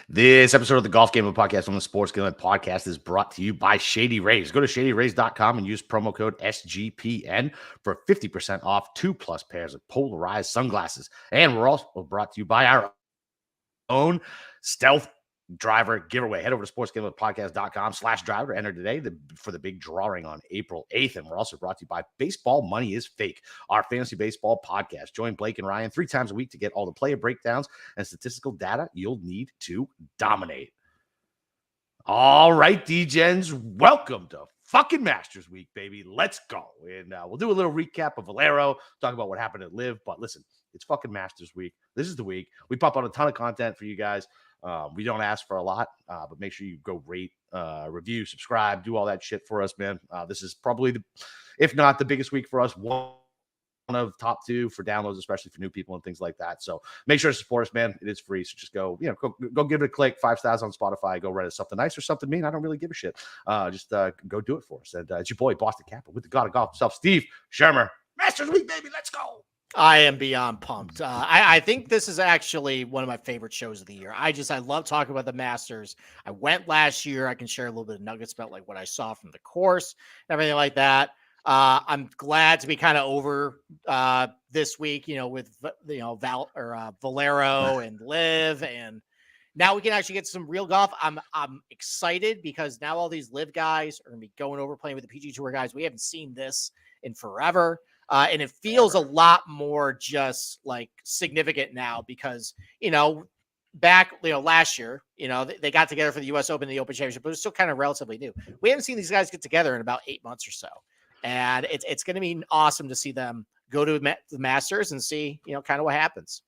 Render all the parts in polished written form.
This episode of the Golf Game of Podcast on the Sports Gambling Podcast is brought to you by Shady Rays. Go to shadyrays.com and use promo code SGPN for 50% off 2+ pairs of polarized sunglasses. And we're also brought to you by our own Stealth Driver giveaway. Head over to sportsgamblingpodcast.com/driver. Enter today for the big drawing on April 8th. And we're also brought to you by Baseball Money is Fake, our fantasy baseball podcast. Join Blake and Ryan 3 times a week to get all the player breakdowns and statistical data you'll need to dominate. All right, D-Gens, welcome to fucking Masters Week, baby. Let's go. And we'll do a little recap of Valero, talk about what happened at Live. But listen, it's fucking Masters Week. This is the week. We pop out a ton of content for you guys. We don't ask for a lot, but make sure you go rate, review, subscribe, do all that shit for us, man. This is probably, if not the biggest week for us, one of top 2 for downloads, especially for new people and things like that. So make sure to support us, man. It is free. So just go give it a click, 5 stars on Spotify, go write us something nice or something mean. I don't really give a shit. Just go do it for us. And it's your boy, Boston Kappa, with the God of Golf himself, Steve Shermer. Masters Week, baby. Let's go. I am beyond pumped. I think this is actually one of my favorite shows of the year. I love talking about the Masters. I went last year. I can share a little bit of nuggets about like what I saw from the course and everything like that. I'm glad to be kind of over this week, with Valero and Live, and now we can actually get some real golf. I'm excited because now all these Live guys are going to be going over playing with the PGA Tour guys. We haven't seen this in forever. And it feels a lot more just like significant now because, back, last year, they got together for the U.S. Open, the Open Championship, but it was still kind of relatively new. We haven't seen these guys get together in about 8 months or so. And it's going to be awesome to see them go to the Masters and see, kind of what happens.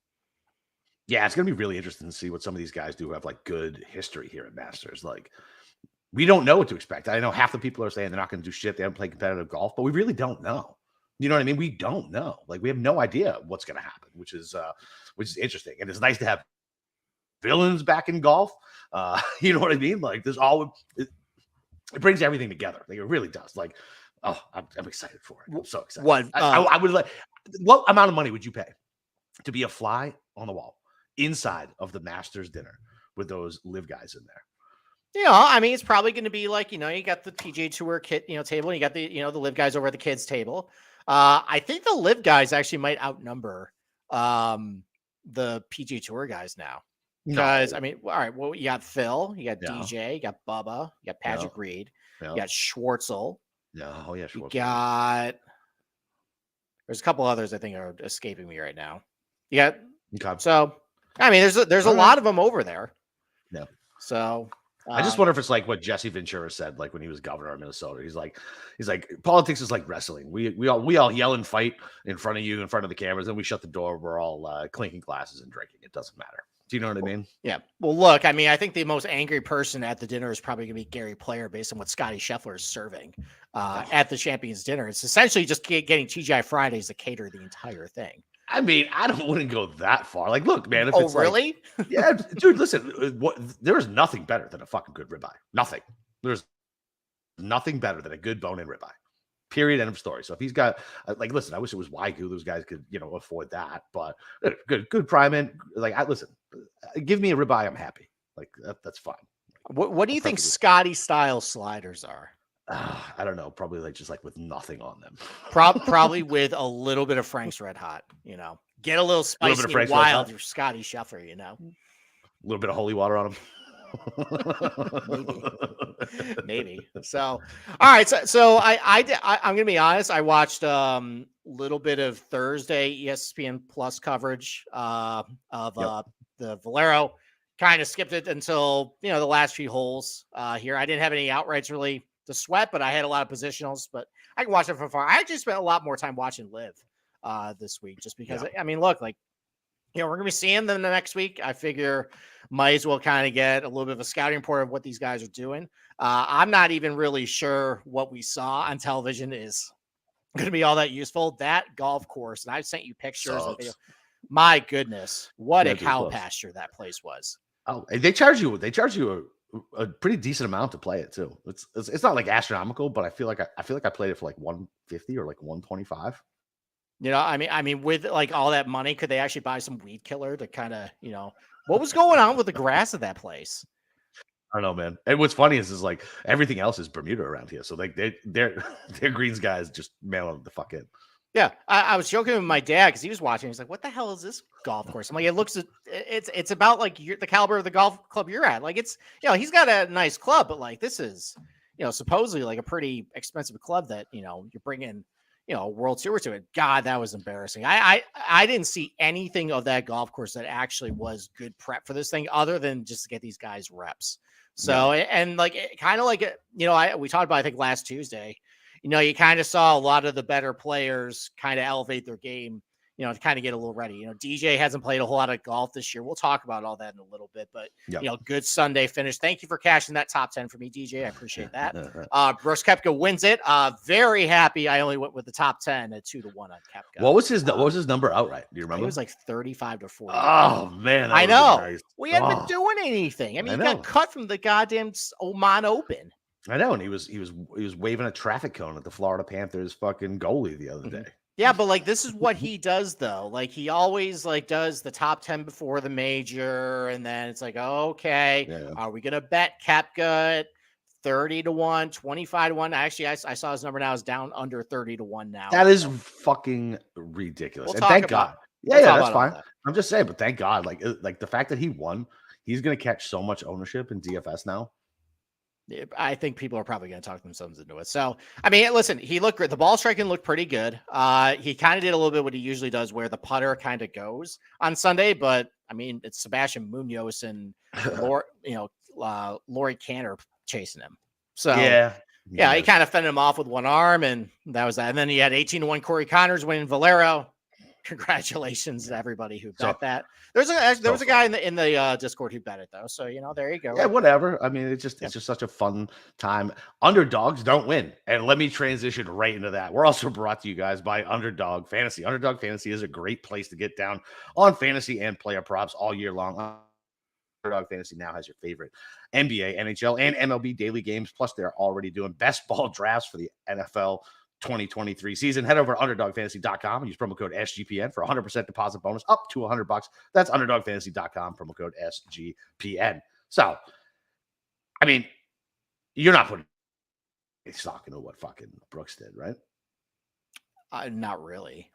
Yeah, it's going to be really interesting to see what some of these guys do who have like good history here at Masters. Like, we don't know what to expect. I know half the people are saying they're not going to do shit. They haven't played competitive golf, but we really don't know. You know what I mean? We don't know. Like, we have no idea what's going to happen, which is interesting. And it's nice to have villains back in golf. You know what I mean? Like, there's it brings everything together. Like, it really does. Like, oh, I'm excited for it. I'm so excited. I would like. What amount of money would you pay to be a fly on the wall inside of the Masters dinner with those Live guys in there? It's probably going to be like, you got the PGA Tour kit, table, and you got the, the Live guys over at the kids table. I think the Live guys actually might outnumber the PGA Tour guys now. Because, all right, well, you got Phil, you got DJ, you got Bubba, you got Patrick Reed, you got Schwartzel. Schwartzel. You got, there's a couple others I think are escaping me right now. You got, so, there's a lot of them over there. Yeah. So, I just wonder if it's like what Jesse Ventura said, like when he was governor of Minnesota. He's like, politics is like wrestling. We all yell and fight in front of you, in front of the cameras, and we shut the door. We're all clinking glasses and drinking. It doesn't matter. Do you know what I mean? Yeah. Well, look, I think the most angry person at the dinner is probably going to be Gary Player based on what Scotty Scheffler is serving at the Champions Dinner. It's essentially just getting TGI Fridays to cater the entire thing. I wouldn't go that far. Like, look, man. If it's really? Like, yeah, dude. Listen, there is nothing better than a fucking good ribeye. Nothing. There's nothing better than a good bone-in ribeye. Period. End of story. So if he's got, listen, I wish it was Wagyu. Those guys could, afford that. But good prime in. Listen, give me a ribeye. I'm happy. Like that's fine. What do you think Scotty style sliders are? I don't know. Probably just with nothing on them. Probably with a little bit of Frank's Red Hot. Get a little spicy and wild. You're Scotty Scheffler. A little bit of holy water on them. Maybe. So, all right. So I'm gonna be honest. I watched little bit of Thursday ESPN Plus coverage of the Valero. Kind of skipped it until the last few holes here. I didn't have any outrights really to sweat, but I had a lot of positionals, but I can watch it from far. I actually spent a lot more time watching Live this week just because look, we're gonna be seeing them the next week. I figure might as well kind of get a little bit of a scouting report of what these guys are doing. I'm not even really sure what we saw on television is going to be all that useful. That golf course, and I've sent you pictures of it. My goodness, what a cow pasture that place was. Oh, they charge you a pretty decent amount to play it too. It's not like astronomical, but I feel like I played it for like 150 or like 125. I mean, with like all that money, could they actually buy some weed killer to kind of, what was going on with the grass of that place? I don't know, man. And what's funny is like everything else is Bermuda around here. So like they're their greens guys just mail the fuck in. Yeah, I was joking with my dad because he was watching. He's like, "What the hell is this golf course?" I'm like, it's about like the caliber of the golf club you're at. Like it's he's got a nice club, but like this is supposedly like a pretty expensive club that you're bringing a World Tour to it. God, that was embarrassing. I didn't see anything of that golf course that actually was good prep for this thing, other than just to get these guys reps. So and like kind of like we talked about I think last Tuesday. You kind of saw a lot of the better players kind of elevate their game, to kind of get a little ready. DJ hasn't played a whole lot of golf this year. We'll talk about all that in a little bit, but good Sunday finish. Thank you for cashing that top 10 for me, DJ. I appreciate that. Brooks Koepka wins it. Very happy. I only went with the top 10 at 2-1 on Koepka. What was his number outright? Do you remember? It was like 35 to 40. Oh man, I know. We hadn't been doing anything. I mean, he got cut from the goddamn Oman Open. I know, and he was waving a traffic cone at the Florida Panthers fucking goalie the other day. Yeah, but like this is what he does though. Like he always like does the top 10 before the major, and then it's like, okay, are we gonna bet Koepka at 30-1, 25-1? Actually, I saw his number now is down under 30-1 now. That is fucking ridiculous. We'll and thank God. That's fine. That. I'm just saying, but thank God, like the fact that he won, he's gonna catch so much ownership in DFS now. I think people are probably going to talk themselves into it. So, I mean, listen, he looked great. The ball striking looked pretty good. He kind of did a little bit what he usually does, where the putter kind of goes on Sunday. But I mean, it's Sebastian Munoz and Laurie Cantor chasing him. So yeah, he kind of fended him off with one arm, and that was that. And then he had 18-1 Corey Connors winning Valero. Congratulations to everybody who bet that. There was a guy in the Discord who bet it though. So there you go. Yeah, whatever. I mean, it's just such a fun time. Underdogs don't win, and let me transition right into that. We're also brought to you guys by Underdog Fantasy. Underdog Fantasy is a great place to get down on fantasy and player props all year long. Underdog Fantasy now has your favorite NBA, NHL, and MLB daily games. Plus, they're already doing best ball drafts for the NFL 2023 season. Head over to underdogfantasy.com and use promo code SGPN for 100% deposit bonus up to $100. That's underdogfantasy.com, promo code SGPN. So, I mean, you're not putting stock into what fucking Brooks did, right? Not really.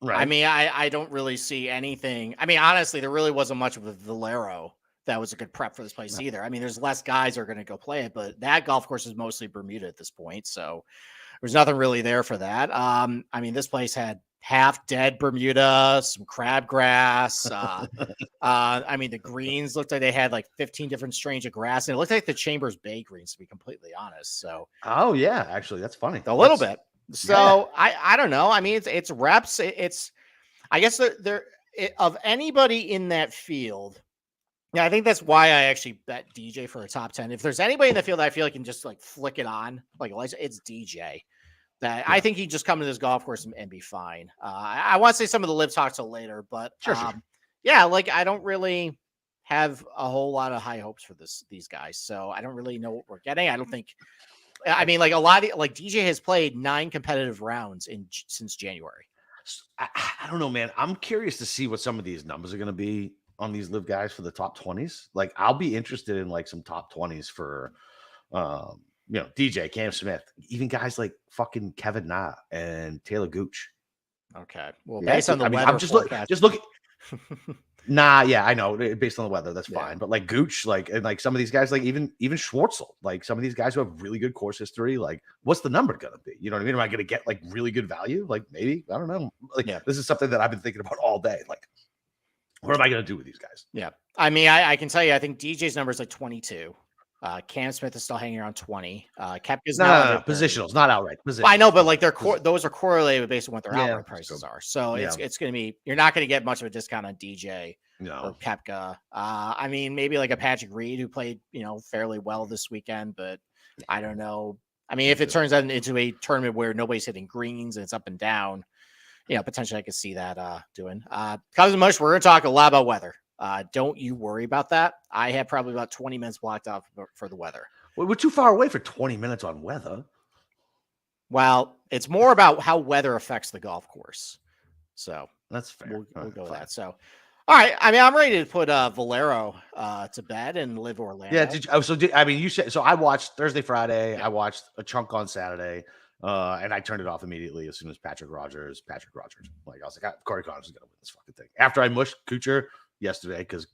Right. I mean, I don't really see anything. I mean, honestly, there really wasn't much of a Valero that was a good prep for this place either. I mean, there's less guys are going to go play it, but that golf course is mostly Bermuda at this point. So there's nothing really there for that. I mean, this place had half dead Bermuda, some crabgrass. I mean, the greens looked like they had like 15 different strains of grass, and it looked like the Chambers Bay greens, to be completely honest. So, oh yeah, actually, that's funny. A little bit. So I don't know. I mean, it's reps. I guess of anybody in that field. Yeah, I think that's why I actually bet DJ for a top 10. If there's anybody in the field that I feel like can just like flick it on, like it's DJ. That I think he'd just come to this golf course and be fine. I want to say some of the live talk till later, but sure. Yeah, like I don't really have a whole lot of high hopes for these guys, so I don't really know what we're getting. I don't think. I mean, like a lot of DJ has played 9 competitive rounds since January. I don't know, man. I'm curious to see what some of these numbers are going to be on these live guys for the top 20s. Like I'll be interested in like some top 20s for DJ, Cam Smith, even guys like fucking Kevin Na and Taylor Gooch. Okay. Well, based on the weather, I'm just looking. Nah, yeah, I know. Based on the weather, that's fine. But like Gooch, and some of these guys, like even Schwartzel, like some of these guys who have really good course history, like what's the number gonna be? You know what I mean? Am I gonna get like really good value? Like maybe, I don't know. Like this is something that I've been thinking about all day. Like, what am I gonna do with these guys? Yeah, I mean, I can tell you, I think DJ's number is like 22. Cam Smith is still hanging around 20. Koepka's positionals, not outright positionals. I know, but like those are correlated based on what their outright prices are. So it's going to be, you're not going to get much of a discount on DJ or Koepka. I mean, maybe like a Patrick Reed who played, fairly well this weekend, but I don't know. I mean, if it turns out into a tournament where nobody's hitting greens and it's up and down, potentially I could see that doing. Cousin Mush, we're going to talk a lot about weather. Don't you worry about that. I have probably about 20 minutes blocked off for the weather. Well, we're too far away for 20 minutes on weather. Well, it's more about how weather affects the golf course. So That's fair. we'll go with that. So, all right. I mean, I'm ready to put Valero to bed and live Orlando. Yeah. I mean, you said so. I watched Thursday, Friday. Yeah. I watched a chunk on Saturday, and I turned it off immediately as soon as Patrick Rogers. Like I was like, Corey Connors is gonna win this fucking thing. After I mushed Kuchar yesterday because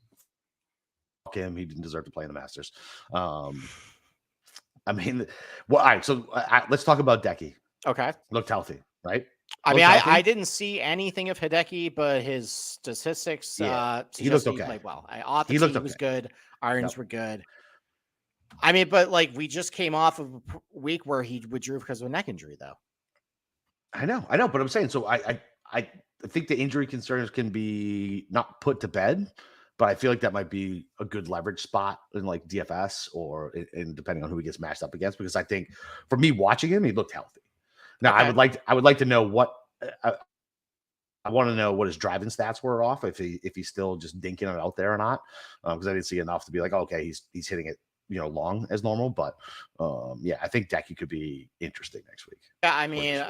fuck him, he didn't deserve to play in the Masters. I mean, well, all right. So let's talk about Decky. Okay. Looked healthy, right? I mean, I didn't see anything of Hideki, but his statistics he looked okay. He played well. I thought he was good. Irons were good. I mean, but like we just came off of a week where he withdrew because of a neck injury, though. I know, but I'm saying so. I think the injury concerns can be not put to bed, but I feel like that might be a good leverage spot in like DFS or in depending on who he gets matched up against. Because I think for me watching him, he looked healthy. Now I would like to know what I want to know what his driving stats were off if he's still just dinking it out there or not, because I didn't see enough to be like, okay, he's hitting it long as normal. But yeah, I think Decky could be interesting next week. Yeah, I mean,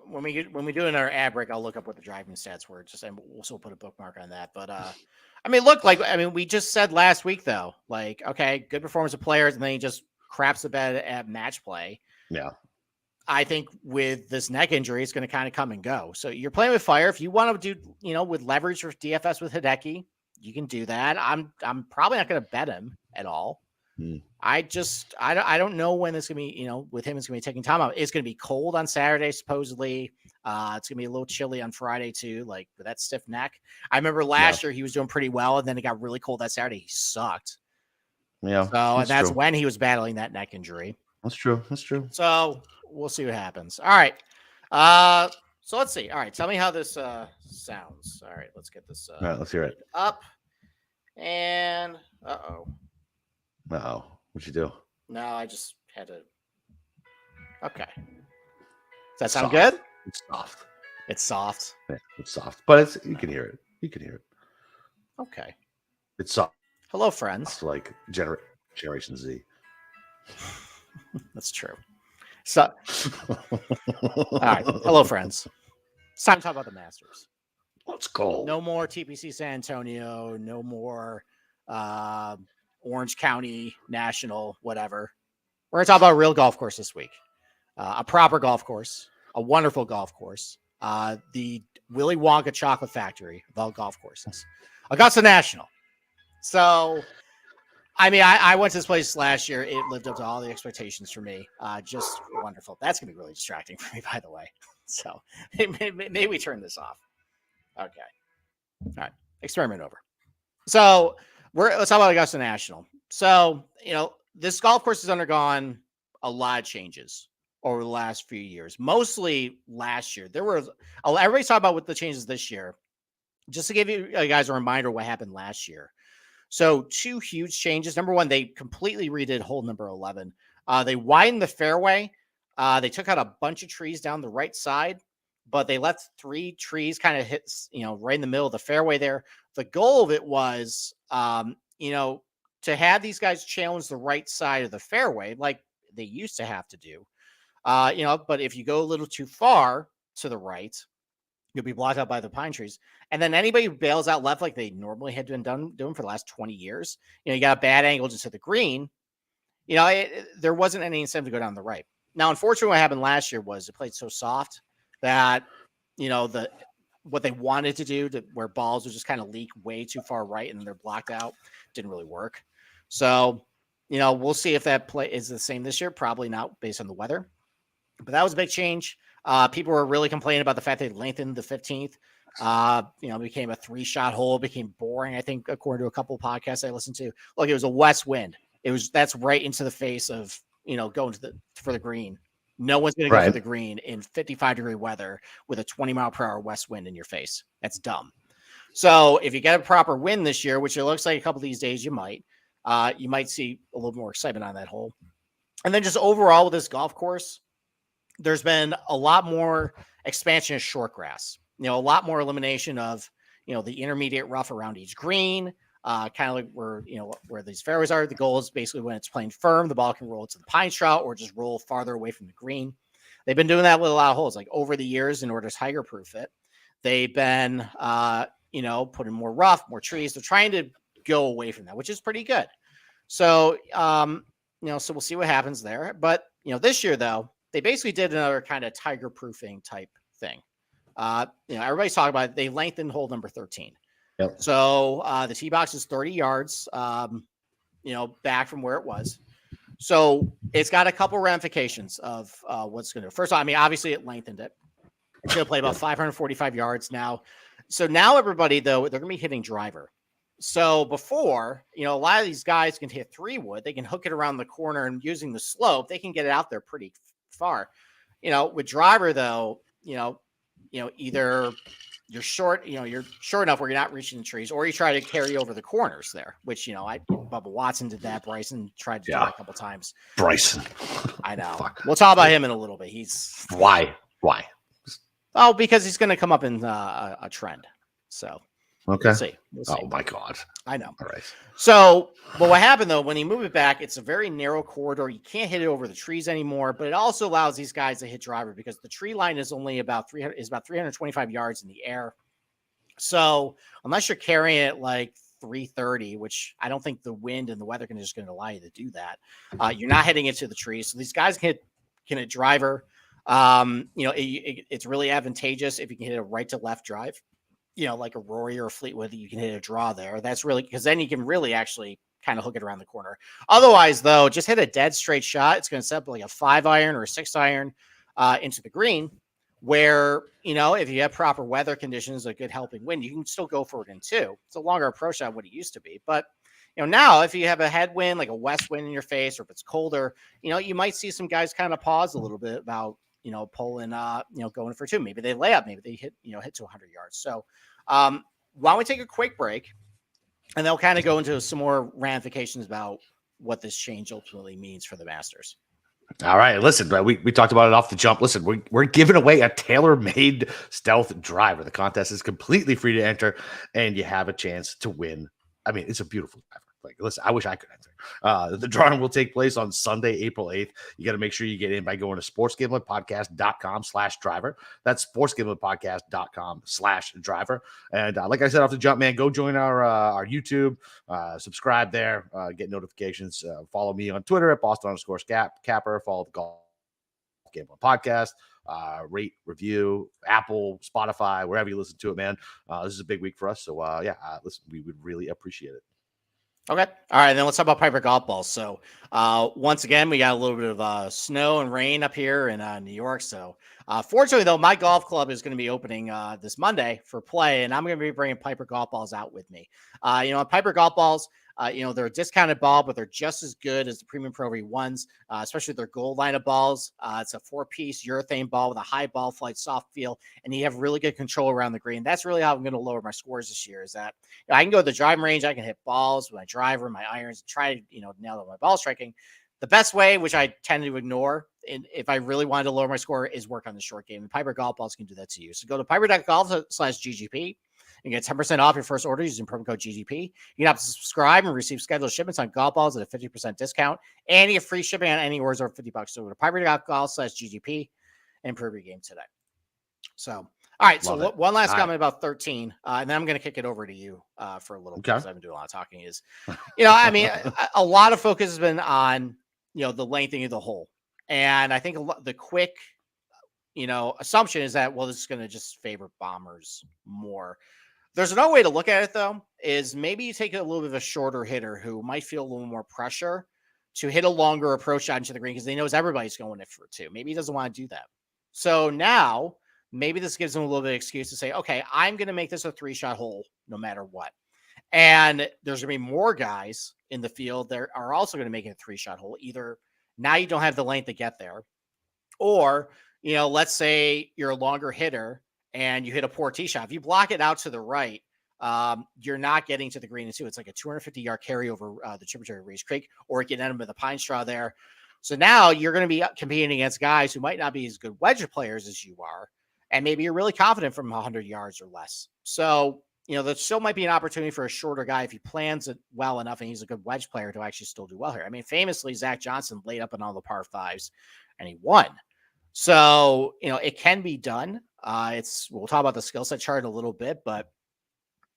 when we do in our ad break, I'll look up what the driving stats were, and we'll also put a bookmark on that. But I mean, look, we just said last week though, like, okay, good performance of players, and then he just craps the bed at match play. Yeah. I think with this neck injury, it's going to kind of come and go. So you're playing with fire. If you want to do, with leverage for DFS with Hideki, you can do that. I'm probably not going to bet him at all. I don't know when it's going to be, with him, it's going to be taking time out. It's going to be cold on Saturday, supposedly. It's going to be a little chilly on Friday too, like with that stiff neck. I remember last year he was doing pretty well, and then it got really cold that Saturday. He sucked. Yeah. So that's when he was battling that neck injury. That's true. So we'll see what happens. All right. So let's see. All right. Tell me how this sounds. All right. Let's get this. All right. Let's hear it. Up. And what'd you do? No, I just had to. Okay. Does that sound good? It's soft. It's soft. Yeah, it's soft, but you can hear it. Okay. It's soft. Hello, friends. It's like Generation Z. That's true. So, all right. Hello, friends. It's time to talk about the Masters. Let's go. No more TPC San Antonio. No more Orange County National, whatever. We're going to talk about a real golf course this week. A proper golf course. A wonderful golf course. The Willy Wonka Chocolate Factory of all golf courses. Augusta National. So, I mean, I went to this place last year. It lived up to all the expectations for me. Just wonderful. That's going to be really distracting for me, by the way. So maybe we turn this off. Okay. All right. Experiment over. So let's talk about Augusta National. So, this golf course has undergone a lot of changes over the last few years, mostly last year. Everybody's talking about what the changes this year. Just to give you guys a reminder of what happened last year. So 2 huge changes. Number one, they completely redid hole number 11. They widened the fairway. They took out a bunch of trees down the right side, but they left 3 trees kind of hit, right in the middle of the fairway there. The goal of it was, to have these guys challenge the right side of the fairway, like they used to have to do. But if you go a little too far to the right, you'll be blocked out by the pine trees. And then anybody who bails out left like they normally had been doing for the last 20 years, you got a bad angle just to the green. There wasn't any incentive to go down the right. Now, unfortunately, what happened last year was it played so soft that, what they wanted to do where balls would just kind of leak way too far right and they're blocked out didn't really work. So, we'll see if that play is the same this year. Probably not based on the weather, but that was a big change. People were really complaining about the fact they lengthened the 15th. Became a 3-shot hole, became boring. I think according to a couple of podcasts I listened to, look, it was a west wind. That's right into the face of, going for the green. No one's going to go for the green in 55-degree weather with a 20-mile-per-hour west wind in your face. That's dumb. So if you get a proper wind this year, which it looks like a couple of these days you might see a little more excitement on that hole. And then just overall with this golf course, there's been a lot more expansion of short grass, a lot more elimination of, the intermediate rough around each green, kind of like where these fairways are. The goal is basically when it's playing firm, the ball can roll to the pine straw or just roll farther away from the green. They've been doing that with a lot of holes, like over the years in order to tiger proof it. They've been, putting more rough, more trees. They're trying to go away from that, which is pretty good. So, so we'll see what happens there. But, this year, though, they basically did another kind of tiger proofing type thing. Everybody's talking about it. They lengthened hole number 13. Yep. So the tee box is 30 yards, back from where it was. So it's got a couple ramifications of what's going to do. First of all, I mean, obviously it lengthened it. It's going to play about 545 yards now. So now everybody, though, they're going to be hitting driver. So before, a lot of these guys can hit 3-wood. They can hook it around the corner, and using the slope, they can get it out there pretty far. With driver, though, either you're short, you're short enough where you're not reaching the trees, or you try to carry over the corners there, which, Bubba Watson did that. Bryson tried to do that a couple times. Bryson. I know. Fuck. We'll talk about him in a little bit. Why? Oh, because he's going to come up in a trend. So okay. We'll see. Oh my God. I know. All right. So, but what happened though, when you move it back, it's a very narrow corridor. You can't hit it over the trees anymore, but it also allows these guys to hit driver because the tree line is only about 325 yards in the air. So unless you're carrying it like 330, which I don't think the wind and the weather conditions is going to allow you to do that, you're not hitting into the trees. So these guys can hit driver. It's really advantageous if you can hit a right to left drive, like a Rory or a Fleetwood, you can hit a draw there. That's really, because then you can really actually kind of hook it around the corner. Otherwise, though, just hit a dead straight shot. It's going to set up like a 5-iron or a 6-iron into the green, where, if you have proper weather conditions, a good helping wind, you can still go for it in 2. It's a longer approach than what it used to be. But, now if you have a headwind, like a west wind in your face, or if it's colder, you might see some guys kind of pause a little bit about, pulling, going for 2. Maybe they lay up, maybe they hit to 100 yards. So why don't we take a quick break, and they'll kind of go into some more ramifications about what this change ultimately means for the Masters. All right. Listen, we talked about it off the jump. Listen, we're giving away a tailor-made stealth driver. The contest is completely free to enter, and you have a chance to win. I mean, it's a beautiful driver. Like, listen, I wish I could enter. The drawing will take place on Sunday, April 8th. You got to make sure you get in by going to sportsgamblingpodcast.com/driver. That's sportsgamblingpodcast.com/driver. And like I said off the jump, man, go join our YouTube, subscribe there, get notifications. Follow me on Twitter at Boston_Capper. Follow the Golf Gambling Podcast. Rate, review, Apple, Spotify, wherever you listen to it, man. This is a big week for us. So, listen, we would really appreciate it. Okay. All right. Then let's talk about Piper golf balls. So once again, we got a little bit of snow and rain up here in New York. So fortunately, though, my golf club is going to be opening this Monday for play, and I'm going to be bringing Piper golf balls out with me. Piper golf balls, they're a discounted ball, but they're just as good as the Premium Pro V1s, especially their gold line of balls. It's a 4-piece urethane ball with a high ball flight, soft feel, and you have really good control around the green. That's really how I'm going to lower my scores this year, is that I can go to the driving range, I can hit balls with my driver, my irons, and try to, nail down my ball striking. The best way, which I tend to ignore, and if I really wanted to lower my score, is work on the short game. And Piper golf balls can do that to you. So go to piper.golf/GGP. You get 10% off your first order using promo code GGP. You can have to subscribe and receive scheduled shipments on golf balls at a 50% discount. And you get free shipping on any orders over $50. So go to piper.golf/GGP and improve your game today. So, all right. So one last comment about 13, and then I'm going to kick it over to you for a little bit, because I've been doing a lot of talking. Is, a lot of focus has been on, the lengthening of the hole. And I think the quick, assumption is that, well, this is going to just favor bombers more. There's another way to look at it, though, is maybe you take a little bit of a shorter hitter who might feel a little more pressure to hit a longer approach shot into the green, because he knows everybody's going in for 2. Maybe he doesn't want to do that. So now maybe this gives him a little bit of excuse to say, okay, I'm going to make this a 3-shot hole no matter what. And there's going to be more guys in the field that are also going to make it a 3-shot hole. Either now you don't have the length to get there, or, let's say you're a longer hitter and you hit a poor tee shot. If you block it out to the right, you're not getting to the green and 2. It's like a 250-yard carry over the tributary of Reese Creek, or you can end up with a pine straw there. So now you're going to be competing against guys who might not be as good wedge players as you are, and maybe you're really confident from 100 yards or less. So, there still might be an opportunity for a shorter guy, if he plans it well enough and he's a good wedge player, to actually still do well here. I mean, famously, Zach Johnson laid up on all the par 5s and he won. So, it can be done. We'll talk about the skill set chart in a little bit, but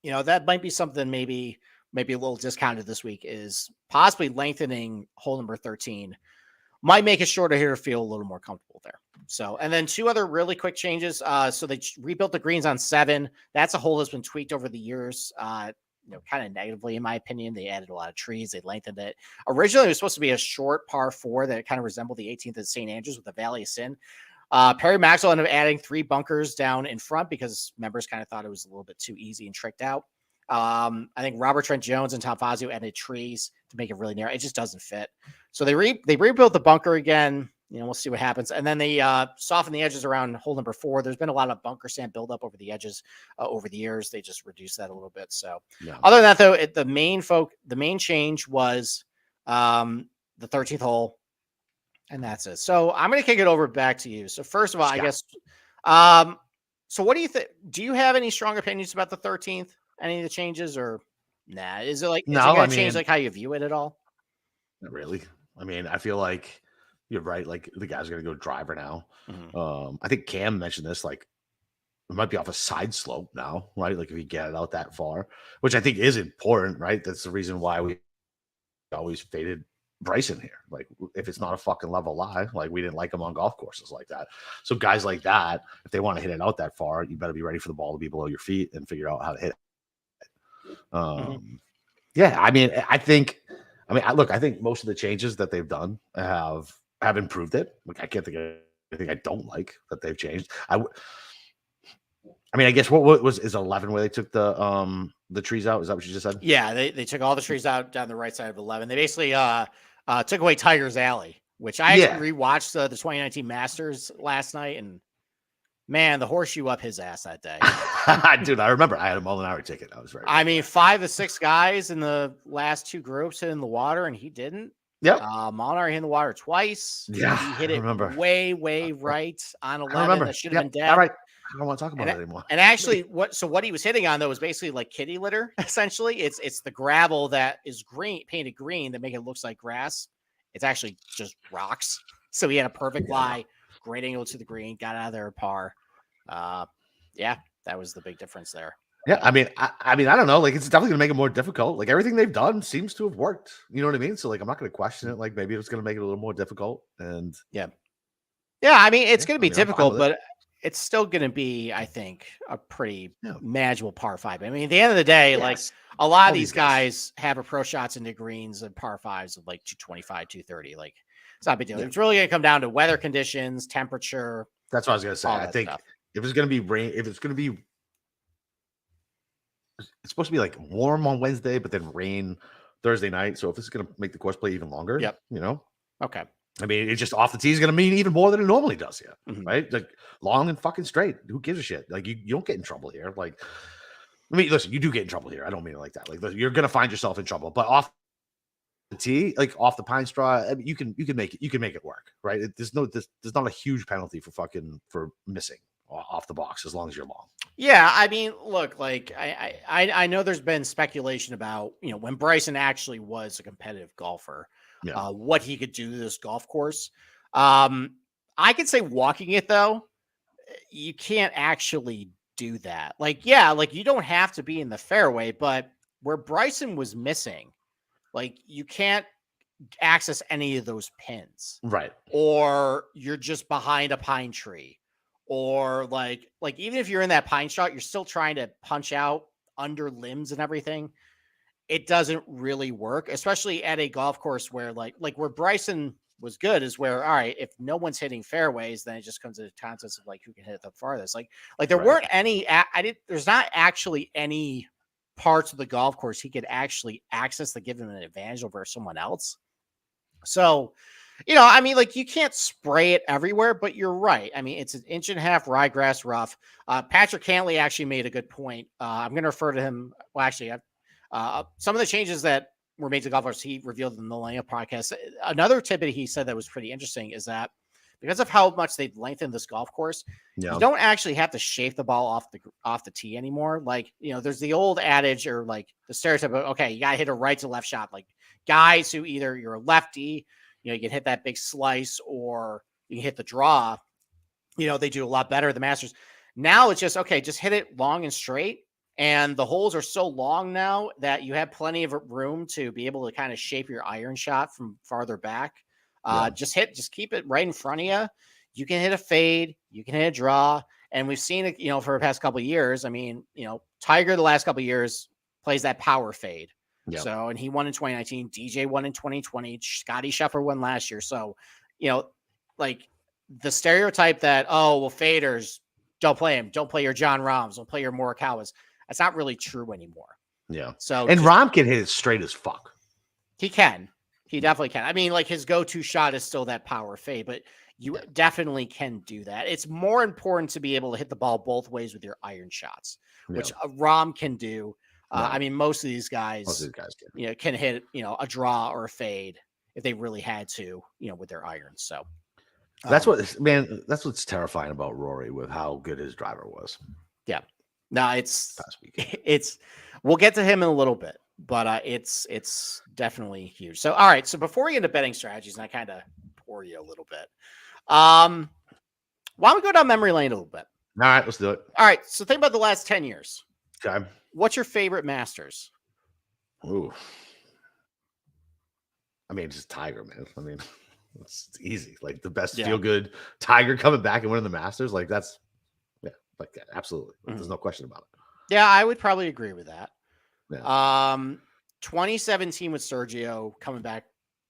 that might be something maybe a little discounted this week, is possibly lengthening hole number 13. Might make a shorter hitter feel a little more comfortable there. So, and then 2 other really quick changes. So they rebuilt the greens on 7. That's a hole that's been tweaked over the years, kind of negatively, in my opinion. They added a lot of trees. They lengthened it. Originally, it was supposed to be a short par 4 that kind of resembled the 18th at St. Andrews with the Valley of Sin. Perry Maxwell ended up adding 3 bunkers down in front because members kind of thought it was a little bit too easy and tricked out. I think Robert Trent Jones and Tom Fazio added trees to make it really narrow. It just doesn't fit. So they rebuilt the bunker again. We'll see what happens. And then they softened the edges around hole number 4. There's been a lot of bunker sand buildup over the edges over the years. They just reduced that a little bit. So other than that, though, the main change was the 13th hole. And that's it. So I'm going to kick it over back to you. So first of all, I guess, so what do you think? Do you have any strong opinions about the 13th? Any of the changes, or nah? Is it like, change like how you view it at all? Not really. I mean, I feel like you're right. Like, the guy's going to go driver now. Mm-hmm. I think Cam mentioned this, like, it might be off a side slope now, right? Like, if you get it out that far, which I think is important, right? That's the reason why we always faded Bryson here. Like, if it's not a fucking level lie, like, we didn't like him on golf courses like that. So guys like that, if they want to hit it out that far, you better be ready for the ball to be below your feet and figure out how to hit it. Yeah, I mean, I think most of the changes that they've done have improved it. Like, I can't think of anything I don't like that they've changed. I mean, I guess what is 11 where they took the trees out? Is that what you just said? Yeah, they took all the trees out down the right side of 11. They basically took away Tiger's Alley, which I actually rewatched the 2019 Masters last night, and man, the horseshoe up his ass that day. Dude, I remember I had a Molinari ticket. I was very. I mean, 5 of 6 guys in the last 2 groups hit in the water, and he didn't. Yep. Molinari hit in the water twice. Yeah, he hit it way right on 11. That should have been dead. All right. I don't want to talk about it anymore. And actually, what he was hitting on, though, was basically like kitty litter. Essentially, it's the gravel that is painted green that make it look like grass. It's actually just rocks. So he had a perfect lie, great angle to the green, got out of there par. That was the big difference there. Yeah, I mean, I don't know. Like, it's definitely gonna make it more difficult. Like, everything they've done seems to have worked. You know what I mean? So, like, I'm not gonna question it. Like, maybe it's gonna make it a little more difficult. And yeah. I mean, it's gonna be difficult, but it's still going to be, I think, a pretty manageable par 5. I mean, at the end of the day, like, a lot of these guys have approach shots into greens and par 5s of like 225, 230. Like, it's not a big deal. It's really going to come down to weather conditions, temperature. That's what I was going to say. I think if it's going to be rain, it's supposed to be like warm on Wednesday, but then rain Thursday night. So if it's going to make the course play even longer, Okay. I mean, it's just off the tee is going to mean even more than it normally does here, right? Like, long and fucking straight. Who gives a shit? Like, you don't get in trouble here. Like, I mean, listen, you do get in trouble here. I don't mean it like that. Like, you're going to find yourself in trouble, but off the tee, like off the pine straw, I mean, you can make it work, right? There's not a huge penalty for missing off the box as long as you're long. Yeah, I mean, look, like I know there's been speculation about when Bryson actually was a competitive golfer. What he could do to this golf course. I could say walking it, though, you can't actually do that. Like, you don't have to be in the fairway, but where Bryson was missing, like, you can't access any of those pins. Right. Or you're just behind a pine tree. Or like even if you're in that pine shot, you're still trying to punch out under limbs and everything. It doesn't really work, especially at a golf course where like where Bryson was good is where, all right, if no one's hitting fairways, then it just comes to the contest of like who can hit the farthest. Like there weren't any, there's not actually any parts of the golf course he could actually access that give him an advantage over someone else. So, I mean, like, you can't spray it everywhere, but you're right. I mean, it's 1.5 inch ryegrass rough. Patrick Cantley actually made a good point. I'm going to refer to him. Well, actually, some of the changes that were made to golf course, he revealed in the Lania podcast. Another tidbit he said that was pretty interesting is that because of how much they've lengthened this golf course, you don't actually have to shape the ball off the tee anymore. Like, there's the old adage or like the stereotype of, okay, you got to hit a right to left shot. Like guys who either you're a lefty, you can hit that big slice or you can hit the draw. They do a lot better at the Masters. Now it's just, okay, just hit it long and straight. And the holes are so long now that you have plenty of room to be able to kind of shape your iron shot from farther back. Just keep it right in front of you. You can hit a fade, you can hit a draw. And we've seen it, for the past couple of years. I mean, Tiger the last couple of years plays that power fade. Yep. So, and he won in 2019. DJ won in 2020. Scotty Scheffler won last year. So, like the stereotype that, faders, don't play him. Don't play your John Rahms. Don't play your Morikawas. That's not really true anymore. Yeah. So, and Rahm can hit it straight as fuck. He can. He definitely can. I mean, like his go-to shot is still that power fade, but you definitely can do that. It's more important to be able to hit the ball both ways with your iron shots, which a Rahm can do. I mean, most of these guys can. Can hit, a draw or a fade if they really had to, with their irons. So that's that's what's terrifying about Rory with how good his driver was. Yeah. No, we'll get to him in a little bit, but it's definitely huge. So, all right. So before we get into betting strategies, and I kind of pour you a little bit, why don't we go down memory lane a little bit? All right, let's do it. All right. So think about the last 10 years. Okay. What's your favorite Masters? Ooh. I mean, just Tiger, man. I mean, it's easy. Like the best feel good Tiger coming back and winning the Masters. Like that's, absolutely. There's no question about it. Yeah, I would probably agree with that. Yeah. 2017 with Sergio coming back.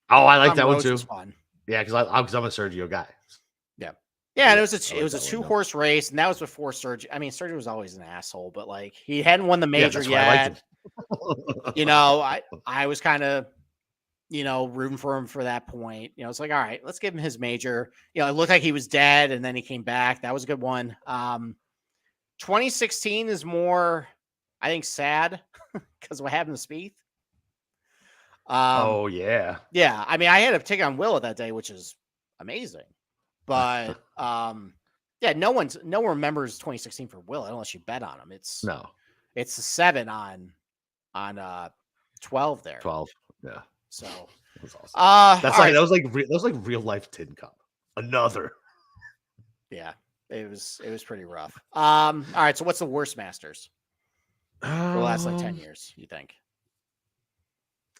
Oh, I like that one too. Was fun. Yeah, because I'm a Sergio guy. Yeah, and it was a 2-horse race, and that was before Sergio. I mean, Sergio was always an asshole, but like he hadn't won the major yet. I was kind of, rooting for him for that point. It's like, all right, let's give him his major. It looked like he was dead, and then he came back. That was a good one. 2016 is more, I think, sad because what happened to Spieth. Oh yeah. Yeah. I mean, I had a ticket on Will that day, which is amazing. But no one remembers 2016 for Will unless you bet on him. It's a 7 on 12 there. 12. Yeah. So that's awesome. That was like real life Tin Cup. Another. Yeah. It was pretty rough. All right. So what's the worst Masters for the last 10 years, you think?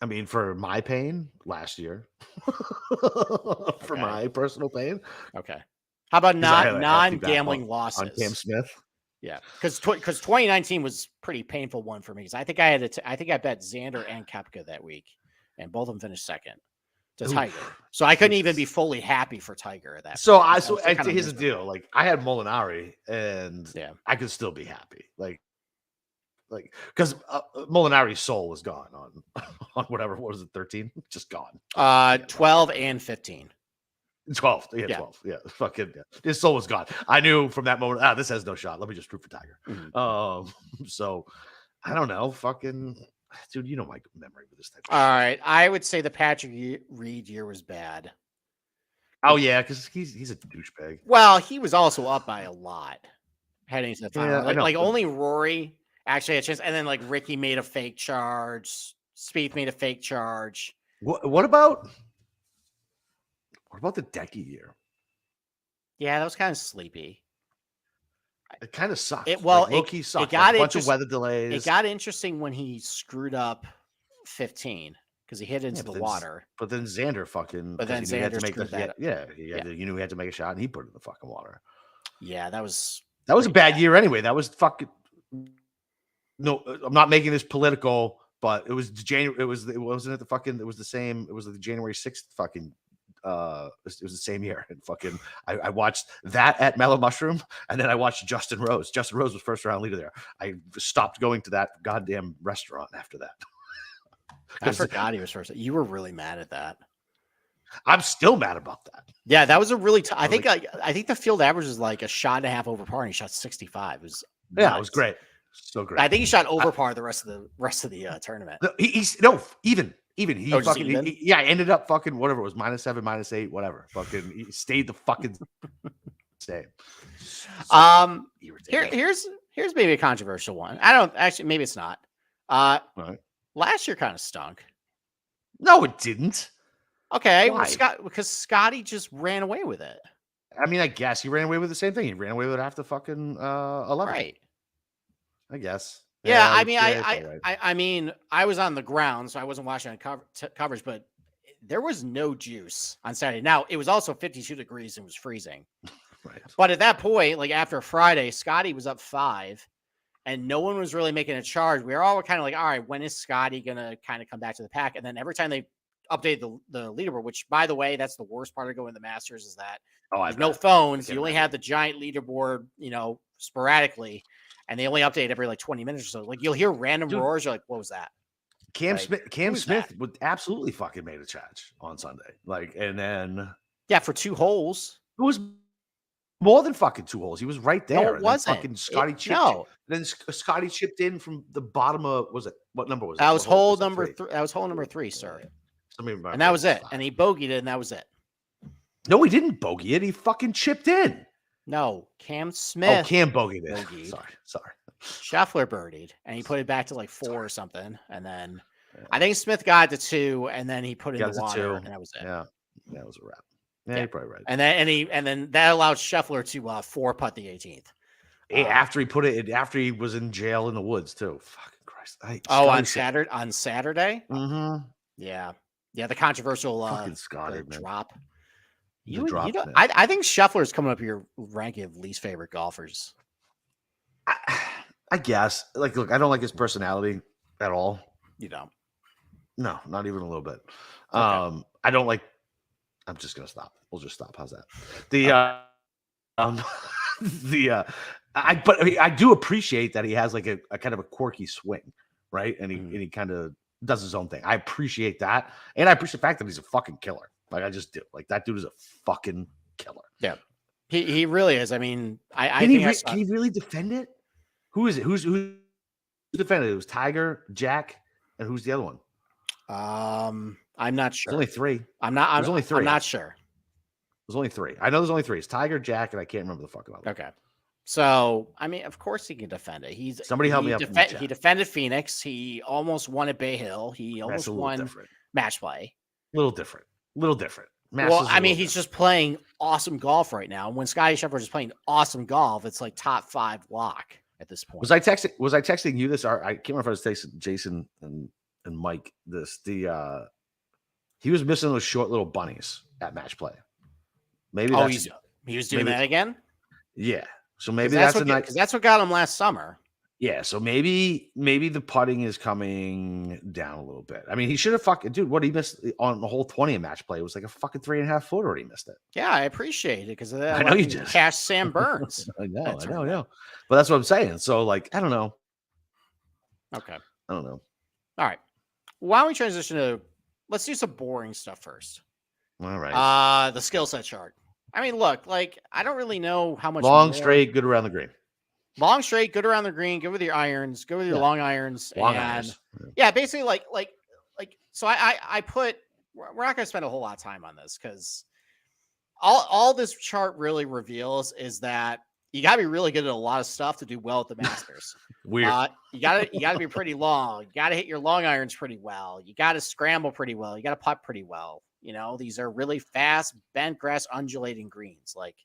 I mean, for my pain last year, for my personal pain. Okay. How about non-gambling losses on Cam Smith? Yeah, because 2019 was pretty painful one for me. Because I think I bet Xander and Koepka that week, and both of them finished second to Tiger. So I couldn't even be fully happy for Tiger at that. So here's the deal: like I had Molinari, and I could still be happy. Like because Molinari's soul is gone on whatever. What was it? 13? Just gone. 12 and 15. 12. Yeah, 12. Yeah. Fucking his soul was gone. I knew from that moment, this has no shot. Let me just root for Tiger. Mm-hmm. So I don't know. Fucking dude, my memory with this type of All right. I would say the Patrick Reed year was bad. Oh yeah, because he's a douchebag. Well, he was also up by a lot heading into the final. Like only Rory actually had a chance, and then like Ricky made a fake charge. Spieth made a fake charge. What about the Decky year? Yeah, that was kind of sleepy. It kind of sucked. Low-key sucked. A bunch of weather delays. It got interesting when he screwed up 15 because he hit into the water. But then Xander fucking. But then Xander had to make that. You knew he had to make a shot, and he put it in the fucking water. Yeah, that was a bad year anyway. That was fucking. No, I'm not making this political, but it was January. It wasn't the fucking. It was the same. It was the January 6th fucking. It was the same year, and fucking. I watched that at Mellow Mushroom, and then I watched Justin Rose. Justin Rose was first round leader there. I stopped going to that goddamn restaurant after that. I forgot he was first. You were really mad at that. I'm still mad about that. Yeah, that was a really. I think the field average is like a shot and a half over par, and he shot 65. It was it was great. So great. I think he shot over par the rest of the tournament. Even he fucking I ended up fucking whatever it was -7, -8, whatever. Fucking he stayed the fucking same. Here's maybe a controversial one. I don't actually. Maybe it's not. Right. Last year kind of stunk. No, it didn't. Okay, because Scotty just ran away with it. I mean, I guess he ran away with the same thing. He ran away with after fucking 11. Right. I guess. Yeah, I mean, it's all right. I mean, I was on the ground, so I wasn't watching on coverage, but there was no juice on Saturday. Now, it was also 52 degrees and was freezing. Right. But at that point, like after Friday, Scotty was up 5, and no one was really making a charge. We were all kind of like, all right, when is Scotty going to kind of come back to the pack? And then every time they update the leaderboard, which, by the way, that's the worst part of going to the Masters, is that there's no phones. You only have the giant leaderboard, sporadically, and they only update every like 20 minutes or so. Like you'll hear random roars. You're like, what was that? Cam Smith would absolutely fucking made a charge on Sunday. Like, and then for 2 holes. It was more than fucking 2 holes. He was right there. No, it wasn't. Fucking Scotty chipped. No. Then Scotty chipped in from the bottom of, what number was it? That was hole number 3. That was hole number 3, sir. And that was it. And he bogeyed it, and that was it. No, he didn't bogey it. He fucking chipped in. No, Cam Smith. Oh, Cam bogeyed it. Sorry. Scheffler birdied, and he put it back to like 4 or something. And then I think Smith got to 2, and then he put it in the water, and that was it. Yeah, that was a wrap. Yeah, you're probably right. And then that allowed Scheffler to 4-putt the 18th. After he put it, after he was in jail in the woods too. Fucking Christ! On Saturday. Mm-hmm. Yeah. The controversial fucking Scotty drop. I think Scheffler is coming up your ranking of least favorite golfers. I guess. Like, look, I don't like his personality at all. You don't? No, not even a little bit. Okay. I don't like. I'm just gonna stop. We'll just stop. How's that? I do appreciate that he has like a kind of a quirky swing, right? And he kind of does his own thing. I appreciate that, and I appreciate the fact that he's a fucking killer. Like I just do. Like that dude is a fucking killer. Yeah, he really is. I mean, can he really defend it? Who is it? Who's defended it? It was Tiger, Jack, and who's the other one? I'm not sure. There's only 3. There's only 3. I'm not sure. There's only 3. I know there's only 3. It's Tiger, Jack, and I can't remember the fuck about it. Okay. So, I mean, of course he can defend it. Somebody help me up. He defended Phoenix. He almost won at Bay Hill. He almost won match play. A little different. Well, I mean, he's just playing awesome golf right now. When Scotty Scheffler is playing awesome golf, it's like top 5 lock at this point. Was I texting you this? Or I can't remember if I was texting Jason and Mike this. He was missing those short little bunnies at match play. Maybe he was doing that again. Yeah, so maybe that's because that's what got him last summer. Yeah, so maybe the putting is coming down a little bit. I mean, he should have fucking what he missed on the whole 20 in match play. It was like a fucking 3.5 footer. He missed it. Yeah, I appreciate it because I know you did. Cash Sam Burns. I know. But that's what I'm saying. So like, I don't know. Okay, I don't know. All right, why don't we transition to? Let's do some boring stuff first. All right. The skill set chart. I mean, look, like I don't really know how much long, straight, good around the green. Long, straight, good around the green. Good with your irons. Good with your long irons. Irons. Yeah, basically, like. So I put. We're not going to spend a whole lot of time on this because all this chart really reveals is that you got to be really good at a lot of stuff to do well at the Masters. Weird. You got to be pretty long. You got to hit your long irons pretty well. You got to scramble pretty well. You got to putt pretty well. These are really fast, bent grass, undulating greens. Like,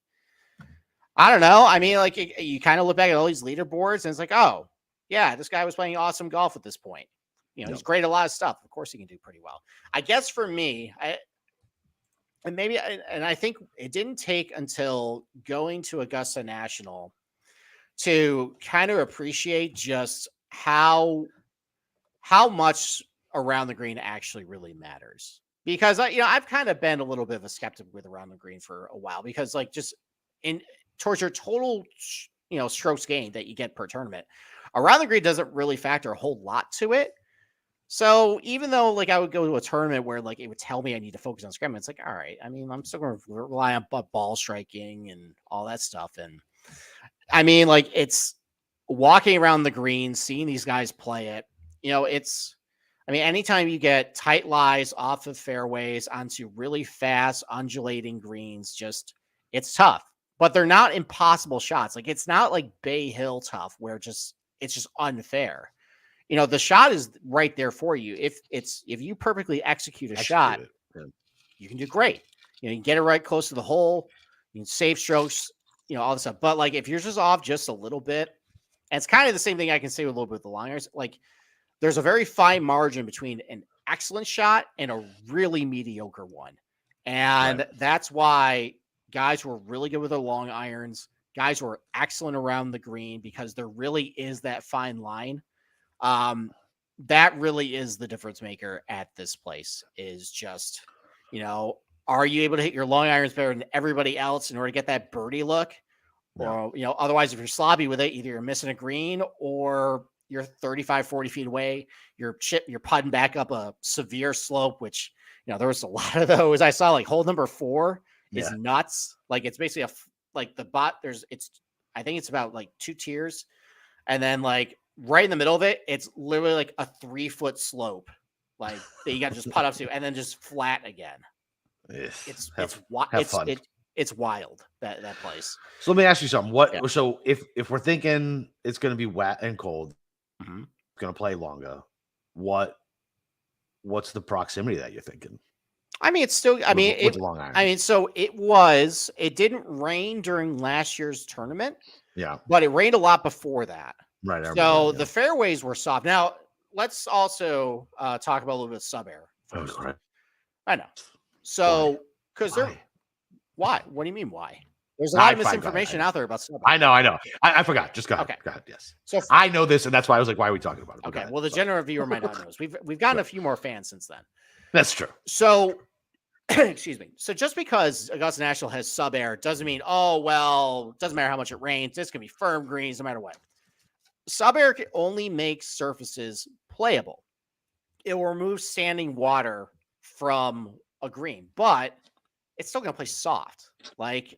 I don't know. I mean, like you kind of look back at all these leaderboards, and it's like, oh, yeah, this guy was playing awesome golf at this point. He's great at a lot of stuff. Of course, he can do pretty well. I guess for me, I think it didn't take until going to Augusta National to kind of appreciate just how much around the green actually really matters. Because I've kind of been a little bit of a skeptic with around the green for a while because like just towards your total strokes gained that you get per tournament, around the green doesn't really factor a whole lot to it. So even though like I would go to a tournament where like it would tell me I need to focus on scrambling, it's like, all right, I mean, I'm still going to rely on ball striking and all that stuff. And I mean, like it's walking around the green, seeing these guys play it, anytime you get tight lies off of fairways onto really fast undulating greens, it's tough, but they're not impossible shots. Like it's not like Bay Hill tough where it's just unfair. The shot is right there for you. If you perfectly execute a shot, you can do great. You can get it right close to the hole. You can save strokes, all this stuff. But like if you're just off just a little bit, and it's kind of the same thing I can say with a little bit with the long irons. Like there's a very fine margin between an excellent shot and a really mediocre one. And that's why guys who are really good with their long irons, guys who are excellent around the green, because there really is that fine line. That really is the difference maker at this place, is just, are you able to hit your long irons better than everybody else in order to get that birdie look? Or, otherwise, if you're sloppy with it, either you're missing a green or you're 35, 40 feet away, you're putting back up a severe slope, which, there was a lot of those. I saw like hole number 4 is nuts. Like it's basically I think it's about like 2 tiers. And then like right in the middle of it, it's literally like a 3-foot slope. Like that you got to just putt up to and then just flat again. It's wild that place. So let me ask you something. So if we're thinking it's going to be wet and cold, going to play longer, what's the proximity that you're thinking? I mean, it's still, so it didn't rain during last year's tournament. Yeah. But it rained a lot before that. Right. So the fairways were soft. Now, let's also talk about a little bit of sub-air. Right. I know. So, because why? What do you mean, why? There's a lot of misinformation out there about sub-air. I know. I forgot. Just go ahead. Okay. Go ahead. Yes. So I know this, and that's why I was like, why are we talking about it? Okay. Well, the general viewer might not know this. We've gotten a few more fans since then. That's true. So, excuse me. So just because Augusta National has sub-air doesn't mean, it doesn't matter how much it rains. It's going to be firm greens no matter what. Sub-air can only make surfaces playable. It will remove standing water from a green, but it's still going to play soft. Like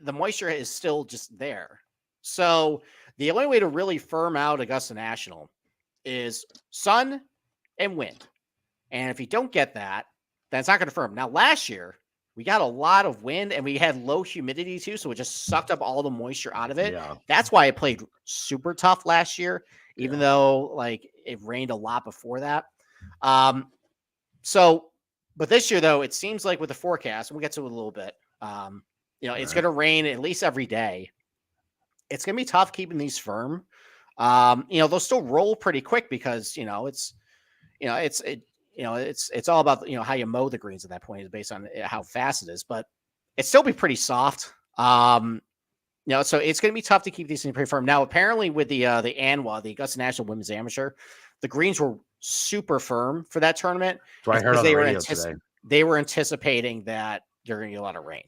the moisture is still just there. So the only way to really firm out Augusta National is sun and wind. And if you don't get that, then it's not going to firm. Now, last year, we got a lot of wind and we had low humidity too. So it just sucked up all the moisture out of it. Yeah. That's why it played super tough last year, even though like it rained a lot before that. But this year though, it seems like with the forecast, and we'll get to it a little bit, it's going to rain at least every day. It's going to be tough keeping these firm. They'll still roll pretty quick because, it's all about, how you mow the greens at that point is based on how fast it is, but it still be pretty soft. So it's going to be tough to keep these things pretty firm. Now, apparently with the ANWA, the Augusta National Women's Amateur, the greens were super firm for that tournament. So I heard on the radio today. They were anticipating that they're going to get a lot of rain.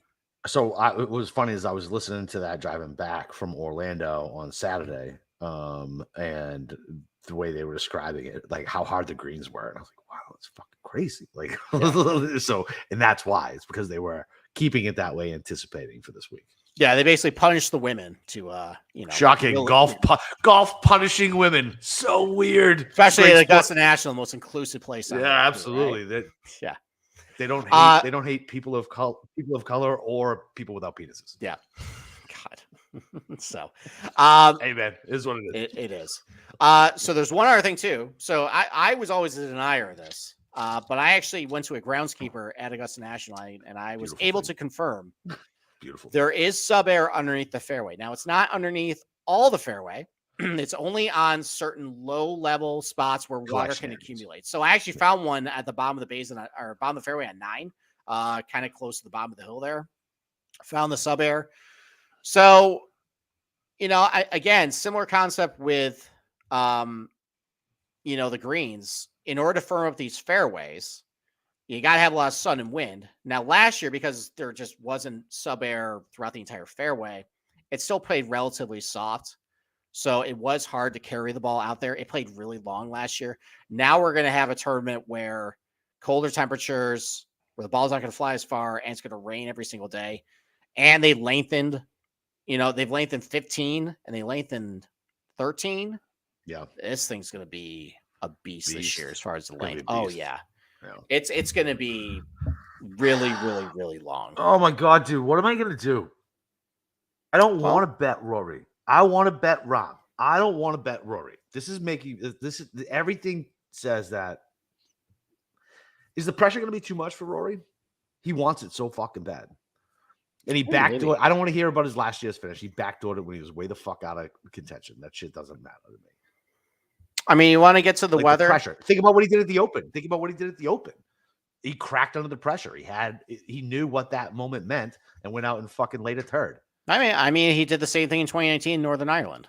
So what was funny is I was listening to that driving back from Orlando on Saturday, and the way they were describing it, like how hard the greens were, and I was like, "Wow, it's fucking crazy!" Like, and that's why it's because they were keeping it that way, anticipating for this week. Yeah, they basically punished the women to, shocking really, golf punishing women, so weird, especially at Augusta National, the most inclusive place. Yeah, absolutely. Right? They don't hate. They don't hate people of color or people without penises. Yeah. God. So, hey man, it is what it is. It is. So there's one other thing too. So I was always a denier of this, but I actually went to a groundskeeper at Augusta National, and I was able to confirm. Beautiful. There is sub-air underneath the fairway. Now it's not underneath all the fairway. It's only on certain low-level spots where water can accumulate. So I actually found one at the bottom of the basin, or bottom of the fairway on 9, kind of close to the bottom of the hill there. Found the sub-air. So, again, similar concept with, the greens. In order to firm up these fairways, you got to have a lot of sun and wind. Now, last year, because there just wasn't sub-air throughout the entire fairway, it still played relatively soft. So it was hard to carry the ball out there. It played really long last year. Now we're going to have a tournament where colder temperatures, where the ball's not going to fly as far, and it's going to rain every single day. And they lengthened, they've lengthened 15 and they lengthened 13. Yeah. This thing's going to be a beast this year as far as the length. Oh, yeah. It's going to be really, really, really long. Oh, my God, dude. What am I going to do? I don't want to bet Rory. I want to bet Rahm. I don't want to bet Rory. Everything says that. Is the pressure going to be too much for Rory? He wants it so fucking bad. And he backdoored. I don't want to hear about his last year's finish. He backdoored it when he was way the fuck out of contention. That shit doesn't matter to me. I mean, you want to get to the weather? The pressure. Think about what he did at the Open. He cracked under the pressure. He knew what that moment meant and went out and fucking laid a turd. I mean, he did the same thing in 2019 in Northern Ireland.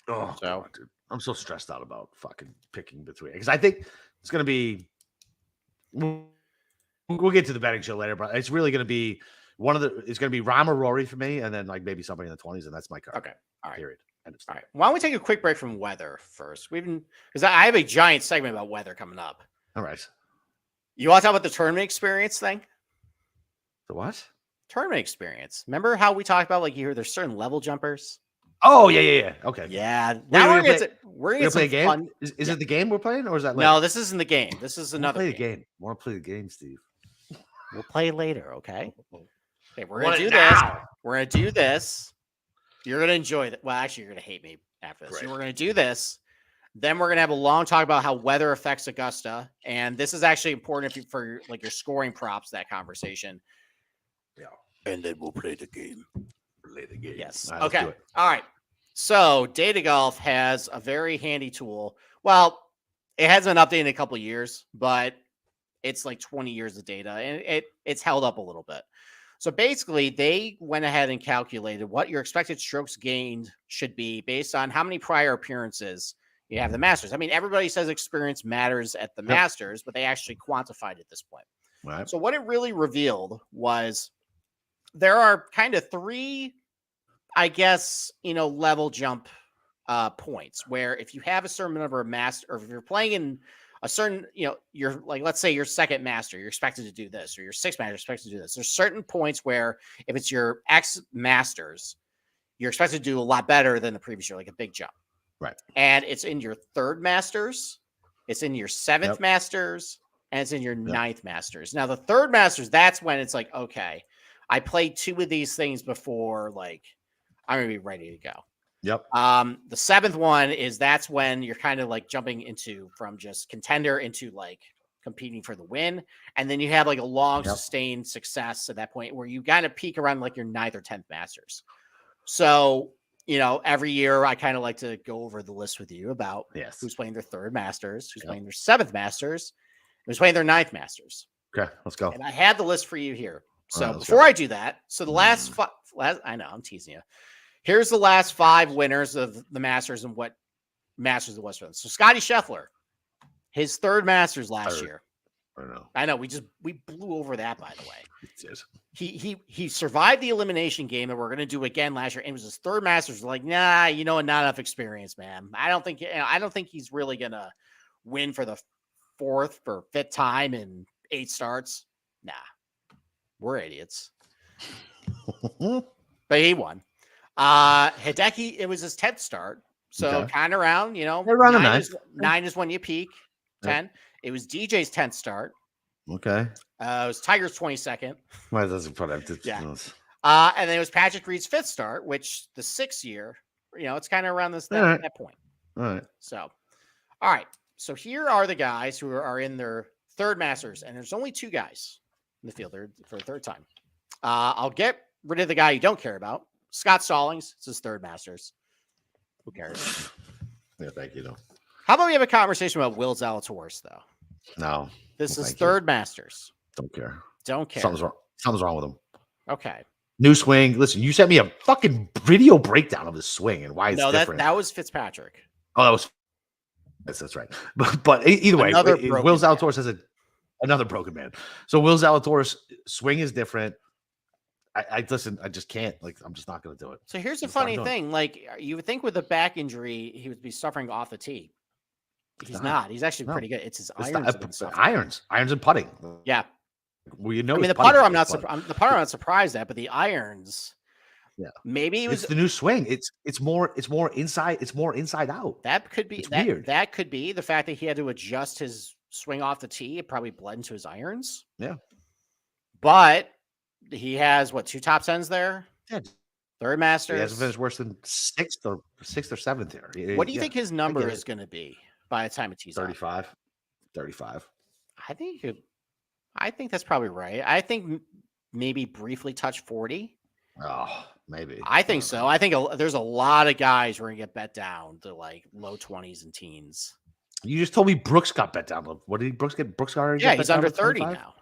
Oh, so God, dude. I'm so stressed out about fucking picking between, because I think it's going to be. We'll get to the betting show later, but it's really going to be it's going to be Rahm or Rory for me, and then like maybe somebody in the 20s, and that's my card. Okay, all right. Period. All right. Why don't we take a quick break from weather first? Because I have a giant segment about weather coming up. All right. You want to talk about the tournament experience thing? The what? Tournament experience. Remember how we talked about there's certain level jumpers? Oh yeah. Okay. Yeah. Now we're gonna play a game. Fun... Is it the game we're playing, or is that later? No? This isn't the game. This is another game. I want to play the game, Steve. We'll play later, okay? Okay, we're gonna do this. We're gonna do this. You're gonna enjoy that. Well, actually, you're gonna hate me after this. We're gonna do this. Then we're gonna have a long talk about how weather affects Augusta, and this is actually important for your scoring props. That conversation. Yeah. And then we'll play the game. Yes. Right, okay. All right. So Data Golf has a very handy tool. Well, it hasn't been updated in a couple of years, but it's like 20 years of data, and it's held up a little bit. So basically, they went ahead and calculated what your expected strokes gained should be based on how many prior appearances you have the Masters. I mean, everybody says experience matters at the Masters, but they actually quantified at this point. Right. So what it really revealed was there are kind of three, I guess, level jump points where if you have a certain number of Masters, or if you're playing in a certain, you're like, let's say your second Master, you're expected to do this, or your sixth Master, you're expected to do this. There's certain points where if it's your X Masters, you're expected to do a lot better than the previous year, like a big jump. Right. And it's in your third Masters, it's in your seventh Masters, and it's in your ninth Masters. Now, the third Masters, that's when it's like, okay, I played two of these things before, like, I'm going to be ready to go. Yep. The seventh one that's when you're kind of like jumping from just contender into like competing for the win. And then you have like a long sustained success at that point where you kind of peak around like your 9th or 10th Masters. So, every year I kind of like to go over the list with you about who's playing their third Masters, who's playing their 7th Masters, who's playing their 9th Masters. Okay, let's go. And I had the list for you here. So before I do that, so the last I know I'm teasing you. Here's the last 5 winners of the Masters and what Masters of the West. So Scotty Scheffler, his third Masters last year. I know. We blew over that, by the way. He survived the elimination game that we're going to do again last year, and it was his third Masters. Like, nah, not enough experience, man. I don't think he's really going to win for the 4th or 5th time in 8 starts. Nah, we're idiots. But he won. Hideki, it was his 10th start. So kind of around, around 9 is when you peak. 10. It was DJ's 10th start. Okay. It was Tiger's 22nd. Well, that's what and then it was Patrick Reed's 5th start, which the 6th year, it's kind of around that point. All right. So, all right. So here are the guys who are in their third Masters, and there's only 2 guys in the field for a third time. I'll get rid of the guy you don't care about. Scott Stallings, it's his third Masters. Who cares? Yeah, thank you. How about we have a conversation about Will Zalatoris, though? No. This is third Masters. Don't care. Don't care. Something's wrong with him. Okay. New swing. Listen, you sent me a fucking video breakdown of his swing and why it's different. That was Fitzpatrick. Oh, that was. That's right. But either way, Will Zalatoris has another broken man. So Will Zalatoris' swing is different. I listen. I just can't. Like, I'm just not going to do it. So here's the funny thing. Like, you would think with a back injury, he would be suffering off the tee. He's not. He's actually pretty good. It's his irons. Irons and putting. Yeah. Well, I mean, the putter, I'm not surprised at, but the irons. Yeah. Maybe it's the new swing. It's more inside. It's more inside out. That could be weird. That could be the fact that he had to adjust his swing off the tee. It probably bled into his irons. Yeah. But he has 2 top 10s there? Yeah. Third Masters. He hasn't finished worse than 6th or 7th here. What do you think his number is going to be by the time it tees 35. Off? 35. I think that's probably right. I think maybe briefly touch 40. Oh, maybe. I think so. I think there's a lot of guys who are going to get bet down to like low 20s and teens. You just told me Brooks got bet down. What did Brooks get? Brooks already Yeah, get he's bet down under to 30 25? now.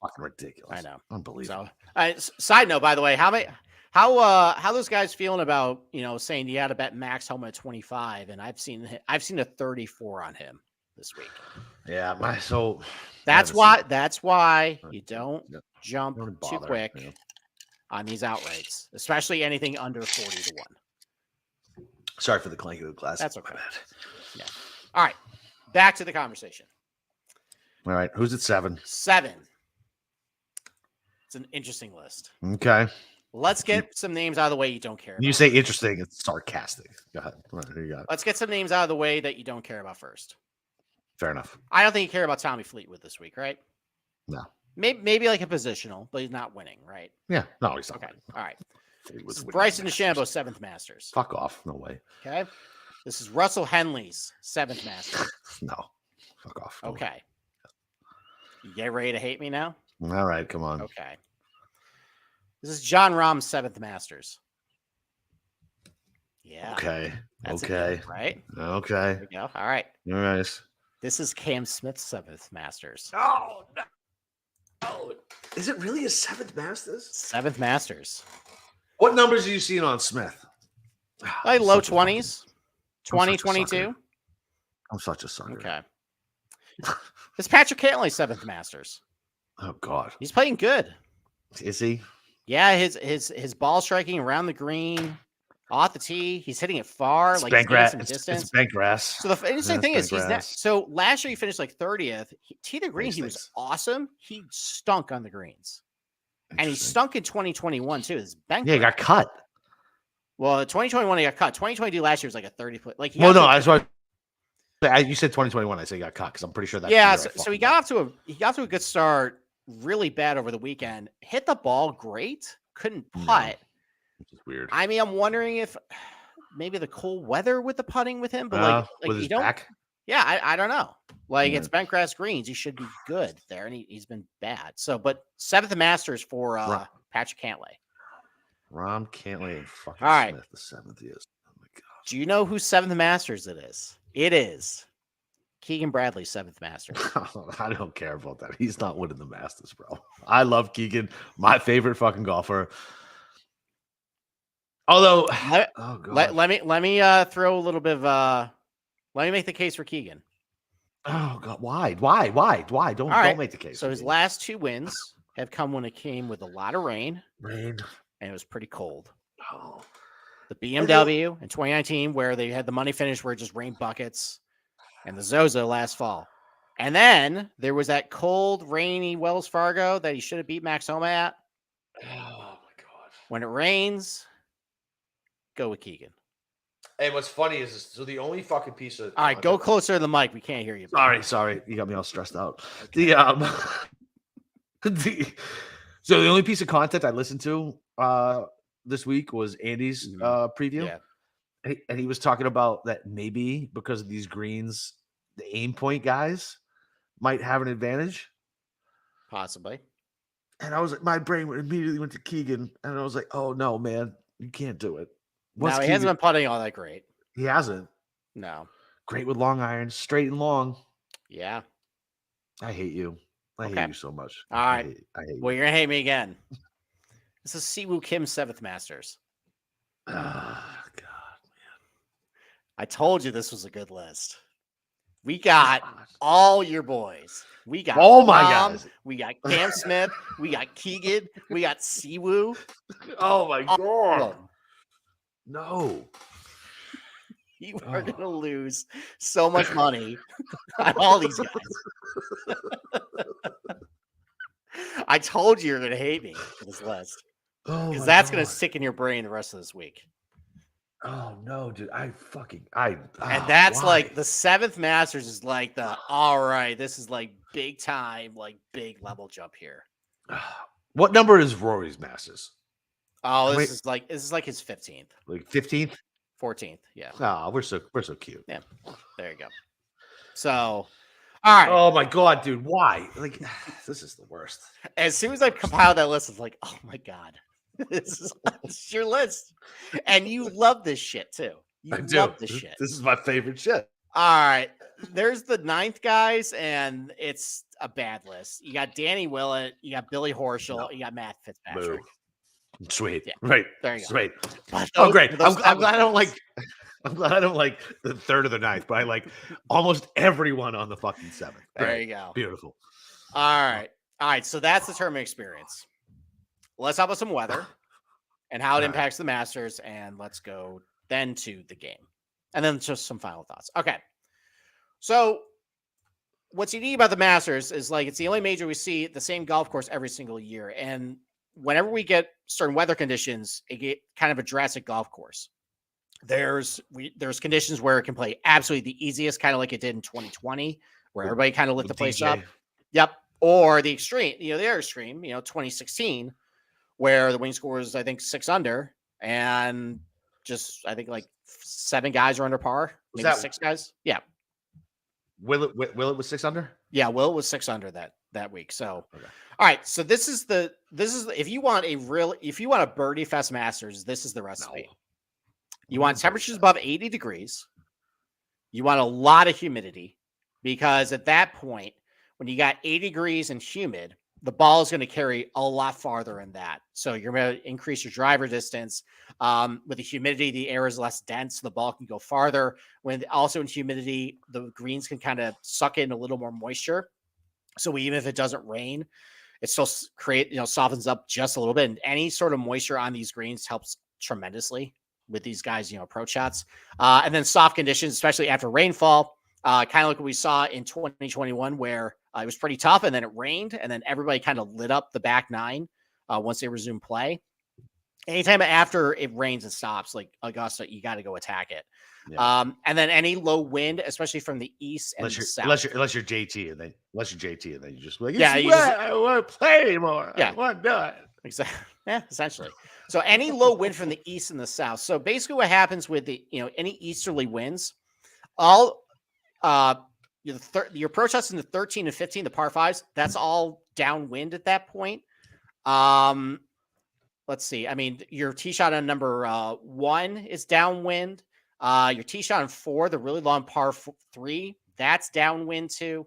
Fucking ridiculous. I know. Unbelievable. So, side note, by the way, how those guys feeling about, saying you got to bet Max Homa at 25, and I've seen a 34 on him this week. Yeah, that's why you don't jump Don't too bother, quick yeah. on these outrights, especially anything under 40 to 1. Sorry for the clank of the glass. That's okay. Yeah. All right. Back to the conversation. All right. Who's at 7? 7. It's an interesting list. Okay. Let's get some names out of the way you don't care about. You say interesting, it's sarcastic. Go ahead. Who you got? Let's get some names out of the way that you don't care about first. Fair enough. I don't think you care about Tommy Fleetwood this week, right? No. Maybe like a positional, but he's not winning, right? Yeah. No, he's not. Okay. All right. He This was is winning Bryson the DeChambeau, Masters. 7th Masters. Fuck off. No way. Okay. This is Russell Henley's 7th Masters. No. Fuck off. No way. Okay. You get ready to hate me now? All right. Come on. Okay. This is John Rahm's 7th Masters. Yeah. Okay. That's a Okay. good one, right? Okay. There we go. All right. All right. This is Cam Smith's 7th Masters. Oh, no. Oh, is it really a 7th Masters? 7th Masters. What numbers are you seeing on Smith? Like low Such a fucking- 20s. 20, 22. I'm such a sucker. Okay. It's Patrick Cantley 7th Masters. Oh God. He's playing good. Is he? Yeah, his ball striking around the green, off the tee. He's hitting it far, It's like bent he's getting grass. some It's distance. bent grass. So the interesting Yeah, thing it's is bent he's not. grass. So last year he finished like 30th. Tee the green, Makes he was sense. awesome. He stunk on the greens, and he Interesting. stunk in 2021 too. His bent. Yeah, he got cut. Well, 2021 he got cut. 2022 last year was like a 30-foot. Like he Well, got no, to- that's what you said. 2021. I say he got cut because I'm pretty sure that. yeah. So he got off to a good start. Really bad over the weekend. Hit the ball great. Couldn't No. putt. Which is weird. I mean, I'm wondering if maybe the cold weather with the putting with him, but like with you his don't. back. Yeah, I don't know. Like Yeah. it's bent grass greens. He should be good there, and he's been bad. So, but 7th Masters for Right. Patrick Cantlay. Rom Cantley and fucking All right. Smith. The 7th is. Oh my God. Do you know whose 7th Masters it is? It is Keegan Bradley's 7th Masters. I don't care about that. He's not winning the Masters, bro. I love Keegan, my favorite fucking golfer. Although, Let, oh God, let me throw a little bit of let me make the case for Keegan. oh God, why? Don't All right. don't make the case. So for his Keegan. last 2 wins have come when it came with a lot of rain Rain. and it was pretty cold. Oh. The BMW in 2019, where they had the money finish where it just rained buckets, and the Zozo last fall. And then there was that cold, rainy Wells Fargo that he should have beat Max Homa at. Oh my God. When it rains, go with Keegan. And what's funny is, so the only fucking piece of All right, go closer to the mic. We can't hear you. Sorry, you got me all stressed out. The so the only piece of content I listened to this week was Andy's preview. Yeah. And he was talking about that maybe because of these greens, the aim point guys might have an advantage. Possibly. And I was like, my brain immediately went to Keegan, and I was like, oh no, man, you can't do it. No, he hasn't been putting all that great. He hasn't. No. Great with long irons, straight and long. Yeah. I hate you. I Okay. hate you so much. All right. I hate Well, you. you're gonna hate me again. This is Siwoo Kim's 7th Masters. Ah, God. I told you this was a good list. We got all your boys. We got Oh my Rom, guys. We got Cam Smith. We got Keegan. We got Siwoo. Oh my All God. of them. No. You are Oh. gonna lose so much money on all these guys. I told you you're gonna hate me for this list Oh, because my that's gonna God. stick in your brain the rest of this week. Oh no, dude! And Ah, that's why? like the 7th Masters is like the all right. This is like big time, like big level jump here. What number is Rory's Masters? Oh, Wait. this is like his 15th, Like 15th? 14th. Yeah, Oh, we're so cute. there you go. So, all All right. Oh my god, dude, why? Like, this is the worst. As soon as I compiled that list, I was like, oh my God, this is your list. And you love this shit too. You I do. love this shit. This is my favorite shit. All right. There's the 9th guys, and it's a bad list. You got Danny Willett, you got Billy Horschel, you got Matt Fitzpatrick. Boo. Sweet. Yeah. Right. There you go. Sweet. But Oh, great. I'm those glad I don't guys- like. I'm glad I don't like the 3rd or the 9th, but I like almost everyone on the fucking 7th. There Great. you go. Beautiful. All right. All right. So that's the tournament experience. Let's talk about some weather and how it All right. impacts the Masters. And let's go then to the game. And then just some final thoughts. Okay. So what's unique about the Masters is like it's the only major we see the same golf course every single year. And whenever we get certain weather conditions, it get kind of a drastic golf course. There's conditions where it can play absolutely the easiest, kind of like it did in 2020, where everybody kind of lit the place up. Yep. Or the extreme, the other extreme, 2016, where the wind score was, I think, 6 under, and just I think like 7 guys are under par, Was maybe that- 6 guys. Yeah. Will it was 6 under? Yeah, Will was 6 under that week. So, Okay. all right. So this is if you want a birdie fest Masters, this is the recipe. You want temperatures above 80 degrees. You want a lot of humidity, because at that point, when you got 80 degrees and humid, the ball is going to carry a lot farther in that. So you're going to increase your driver distance. With the humidity, the air is less dense. The ball can go farther. When also in humidity, the greens can kind of suck in a little more moisture. So even if it doesn't rain, it still softens up just a little bit. And any sort of moisture on these greens helps tremendously with these guys, approach shots. And then soft conditions, especially after rainfall, kind of like what we saw in 2021, where it was pretty tough and then it rained and then everybody kind of lit up the back 9 once they resumed play. Anytime after it rains and stops, like Augusta, you got to go attack it. Yeah. And then any low wind, especially from the east and the south. Unless you're JT and then you just like, Yeah, I want to play anymore. Yeah. I want to do it. Exactly. Yeah, essentially. So any low wind from the east and the south. So basically what happens with the, any easterly winds, all your approach shots in the 13 and 15, the par 5s, that's all downwind at that point. Let's see. I mean, your tee shot on number 1 is downwind. Your tee shot on 4, the really long par 3, that's downwind too.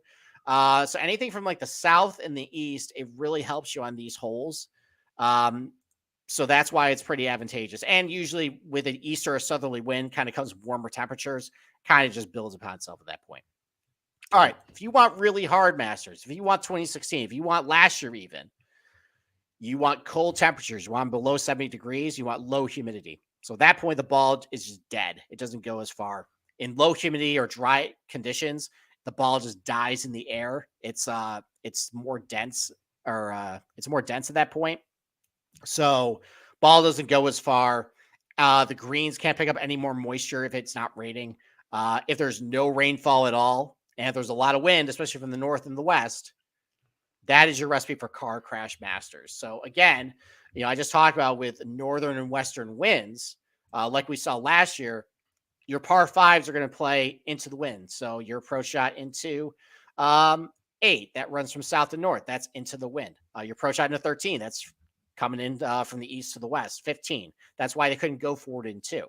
So anything from like the south and the east, it really helps you on these holes. So that's why it's pretty advantageous. And usually with an east or a southerly wind kind of comes warmer temperatures, kind of just builds upon itself at that point. All right. If you want really hard Masters, if you want 2016, if you want last year even, you want cold temperatures, you want below 70 degrees, you want low humidity. So at that point, the ball is just dead. It doesn't go as far. In low humidity or dry conditions, the ball just dies in the air. It's more dense, or it's more dense at that point. So ball doesn't go as far. The greens can't pick up any more moisture if it's not raining. If there's no rainfall at all, and if there's a lot of wind, especially from the north and the west, that is your recipe for car crash Masters. So again, I just talked about with northern and western winds, like we saw last year, your par 5s are going to play into the wind. So your approach shot into 8, that runs from south to north, that's into the wind. Your approach shot into 13, that's coming in from the east to the west. 15, that's why they couldn't go forward in 2.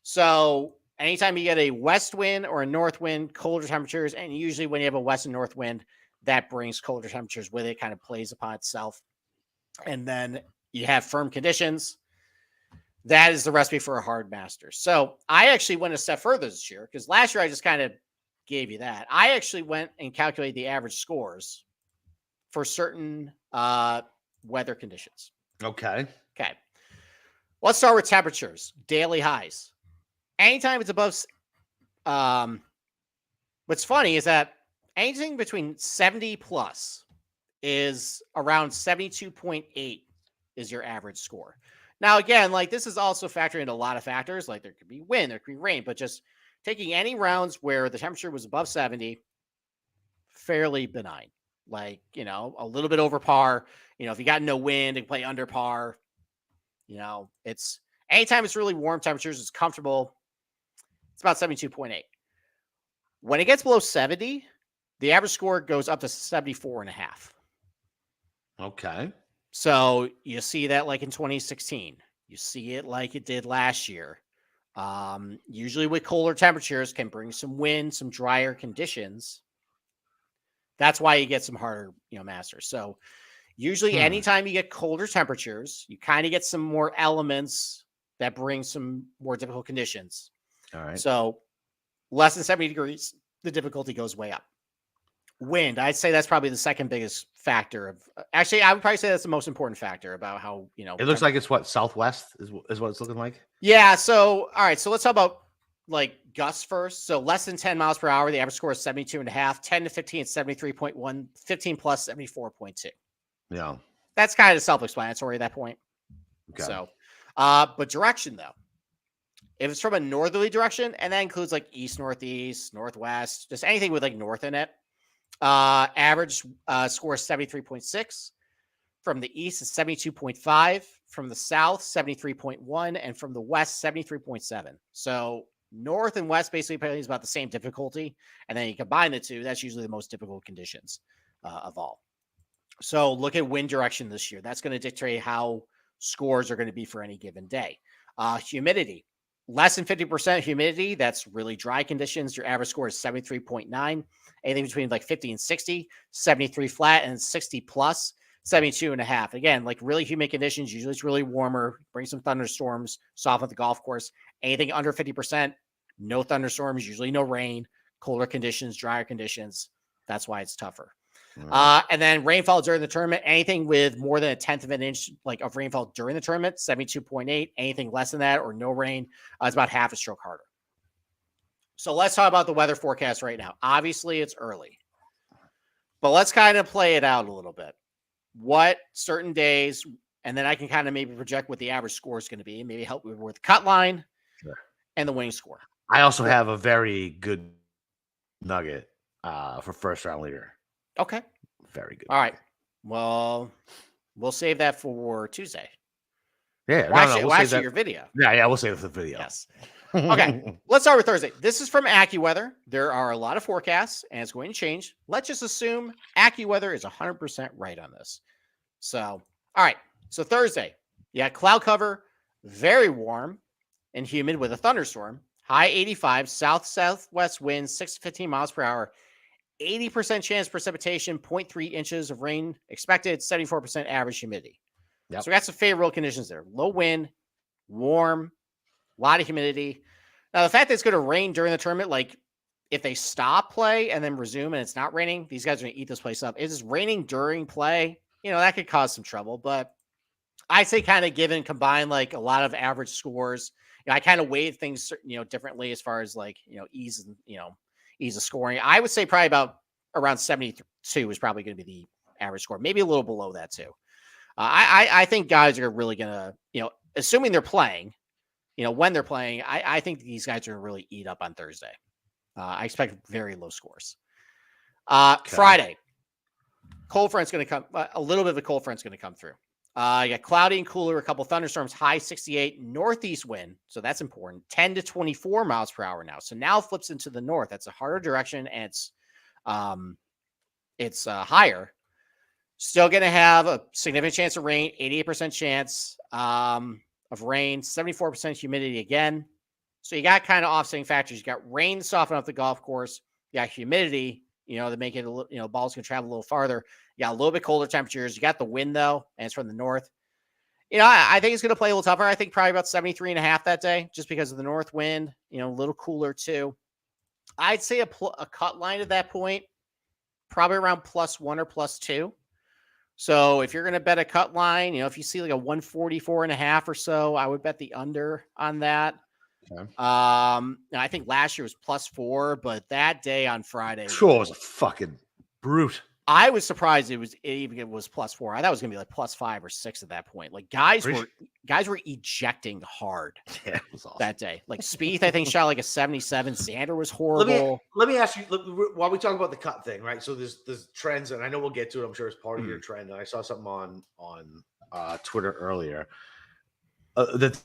So anytime you get a west wind or a north wind, colder temperatures, and usually when you have a west and north wind, that brings colder temperatures with it, kind of plays upon itself. And then you have firm conditions. That is the recipe for a hard Masters. So I actually went a step further this year, because last year I just kind of gave you that. I actually went and calculated the average scores for certain weather conditions. Okay. Okay. Let's start with temperatures, daily highs. Anytime it's above, what's funny is that anything between 70 plus is around 72.8 is your average score. Now, again, like this is also factoring in a lot of factors. Like there could be wind, there could be rain, but just taking any rounds where the temperature was above 70, fairly benign. Like, a little bit over par. If you got no wind and play under par, it's anytime it's really warm temperatures, it's comfortable. It's about 72.8. When it gets below 70, the average score goes up to 74.5. Okay. So you see that like in 2016. You see it like it did last year. Usually with colder temperatures can bring some wind, some drier conditions. That's why you get some harder, Masters. So usually anytime you get colder temperatures, you kind of get some more elements that bring some more difficult conditions. All right. So less than 70 degrees, the difficulty goes way up. Wind, I'd say that's probably the second biggest factor of actually, I would probably say that's the most important factor about how, it looks like it's what southwest is what it's looking like. Yeah. So, all right. So let's talk about like gusts first. So less than 10 miles per hour, the average score is 72.5, 10 to 15, 73.1, 15 plus 74.2. Yeah. That's kind of self-explanatory at that point. Okay. So, but direction though, if it's from a northerly direction, and that includes like east, northeast, northwest, just anything with like north in it, average score is 73.6. From the east is 72.5. From the south, 73.1. And from the west, 73.7. So north and west basically is about the same difficulty. And then you combine the two, that's usually the most difficult conditions of all. So look at wind direction this year. That's going to dictate how scores are going to be for any given day. Humidity. Less than 50% humidity, that's really dry conditions. Your average score is 73.9. Anything between like 50 and 60, 73 flat, and 60 plus, 72.5. Again, like really humid conditions, usually it's really warmer, bring some thunderstorms, soften the golf course. Anything under 50%, no thunderstorms, usually no rain, colder conditions, drier conditions. That's why it's tougher. And then rainfall during the tournament, anything with more than 1/10 of an inch like of rainfall during the tournament, 72.8. Anything less than that or no rain, it's about half a stroke harder. So let's talk about the weather forecast right now. Obviously, it's early, but let's kind of play it out a little bit. What certain days, and then I can kind of maybe project what the average score is going to be, and maybe help with the cut line and the winning score. I also have a very good nugget for first round leader. Okay. Very good. All right. Well, we'll save that for Tuesday. Yeah. We'll actually your video. Yeah. We'll save the video. Yes. Okay. Let's start with Thursday. This is from AccuWeather. There are a lot of forecasts, and it's going to change. Let's just assume AccuWeather is 100% right on this. So, all right. So Thursday, cloud cover, very warm and humid with a thunderstorm. High 85, southwest winds, 6 to 15 miles per hour. 80% chance precipitation, 0.3 inches of rain expected, 74% average humidity. Yep. So we got some favorable conditions there. Low wind, warm, a lot of humidity. Now, the fact that it's going to rain during the tournament, like if they stop play and then resume and it's not raining, these guys are going to eat this place up. If it's raining during play, that could cause some trouble. But I say kind of given combined like a lot of average scores, I kind of weighed things, differently as far as like, ease and, ease of scoring. I would say probably about around 72 is probably going to be the average score, maybe a little below that too. I think guys are really going to, assuming they're playing, when they're playing, I think these guys are going to really eat up on Thursday. I expect very low scores. Okay. Friday, cold front's going to come, a little bit of a cold front's going to come through. You got cloudy and cooler, a couple thunderstorms, high 68, northeast wind. So that's important. 10 to 24 miles per hour now. So now it flips into the north. That's a harder direction, and it's higher. Still going to have a significant chance of rain, 88% chance of rain, 74% humidity again. So you got kind of offsetting factors. You got rain to soften up the golf course. You got humidity, to make it a little, balls can travel a little farther. You got a little bit colder temperatures. You got the wind though, and it's from the north. I think it's going to play a little tougher. I think probably about 73.5 that day, just because of the north wind, a little cooler too. I'd say a cut line at that point, probably around +1 or +2. So if you're going to bet a cut line, if you see like a 144.5 or so, I would bet the under on that. Okay. I think last year was +4, but that day on Friday, sure, was a fucking brute. I was surprised it was +4. I thought it was gonna be like +5 or 6 at that point. Like guys were ejecting hard. Yeah, it was awesome that day. Like Spieth, I think shot like a 77. Xander was horrible. Let me ask you while we talk about the cut thing, right? So there's trends, and I know we'll get to it. I'm sure it's part of your trend. And I saw something on Twitter earlier that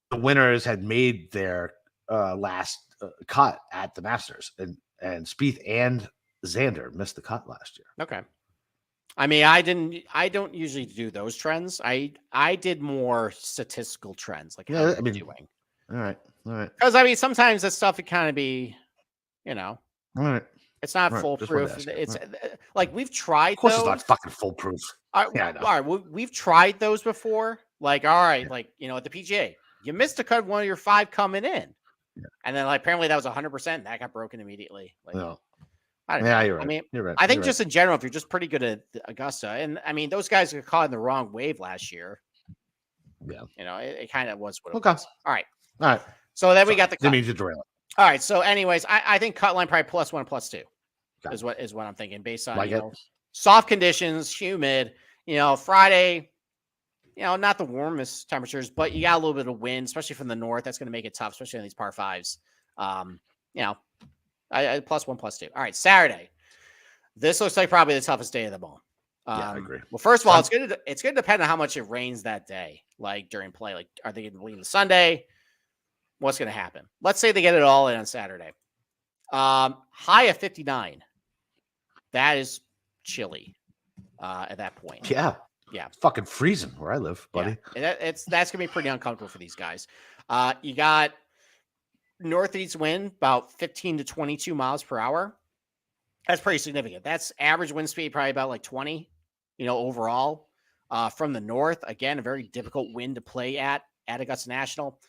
the winners had made their last cut at the Masters, and Spieth and Xander missed the cut last year. Okay. I mean, I don't usually do those trends. I did more statistical trends, like how they're doing. All right. Because I mean, sometimes that stuff it kind of be, all right. It's not foolproof. It's like we've tried. Of course, it's not fucking foolproof. All right, we've tried those before. Like, all right, like at the PGA, you missed a cut one of your 5 coming in, and then like apparently that was 100%. That got broken immediately. Like, no. I don't know. You're right. I mean, you're right. I think just in general, if you're just pretty good at Augusta, and I mean, those guys got caught in the wrong wave last year. Yeah. It kind of was what it was. All right. All right. So then we got the cut. Didn't mean to derail it. All right. So, anyways, I think cut line probably +1, +2 is what I'm thinking based on soft conditions, humid. Friday. Not the warmest temperatures, but you got a little bit of wind, especially from the north. That's going to make it tough, especially on these par 5s. +1, +2. All right, Saturday. This looks like probably the toughest day of them all. I agree. Well, first of all, it's going to depend on how much it rains that day, like during play. Like, are they going to leave the Sunday? What's going to happen? Let's say they get it all in on Saturday. High of 59. That is chilly at that point. Yeah. It's fucking freezing where I live, buddy. Yeah. That's going to be pretty uncomfortable for these guys. You got northeast wind about 15 to 22 miles per hour. That's pretty significant. That's average wind speed, probably about like 20, overall. From the north, again, a very difficult wind to play at Augusta National.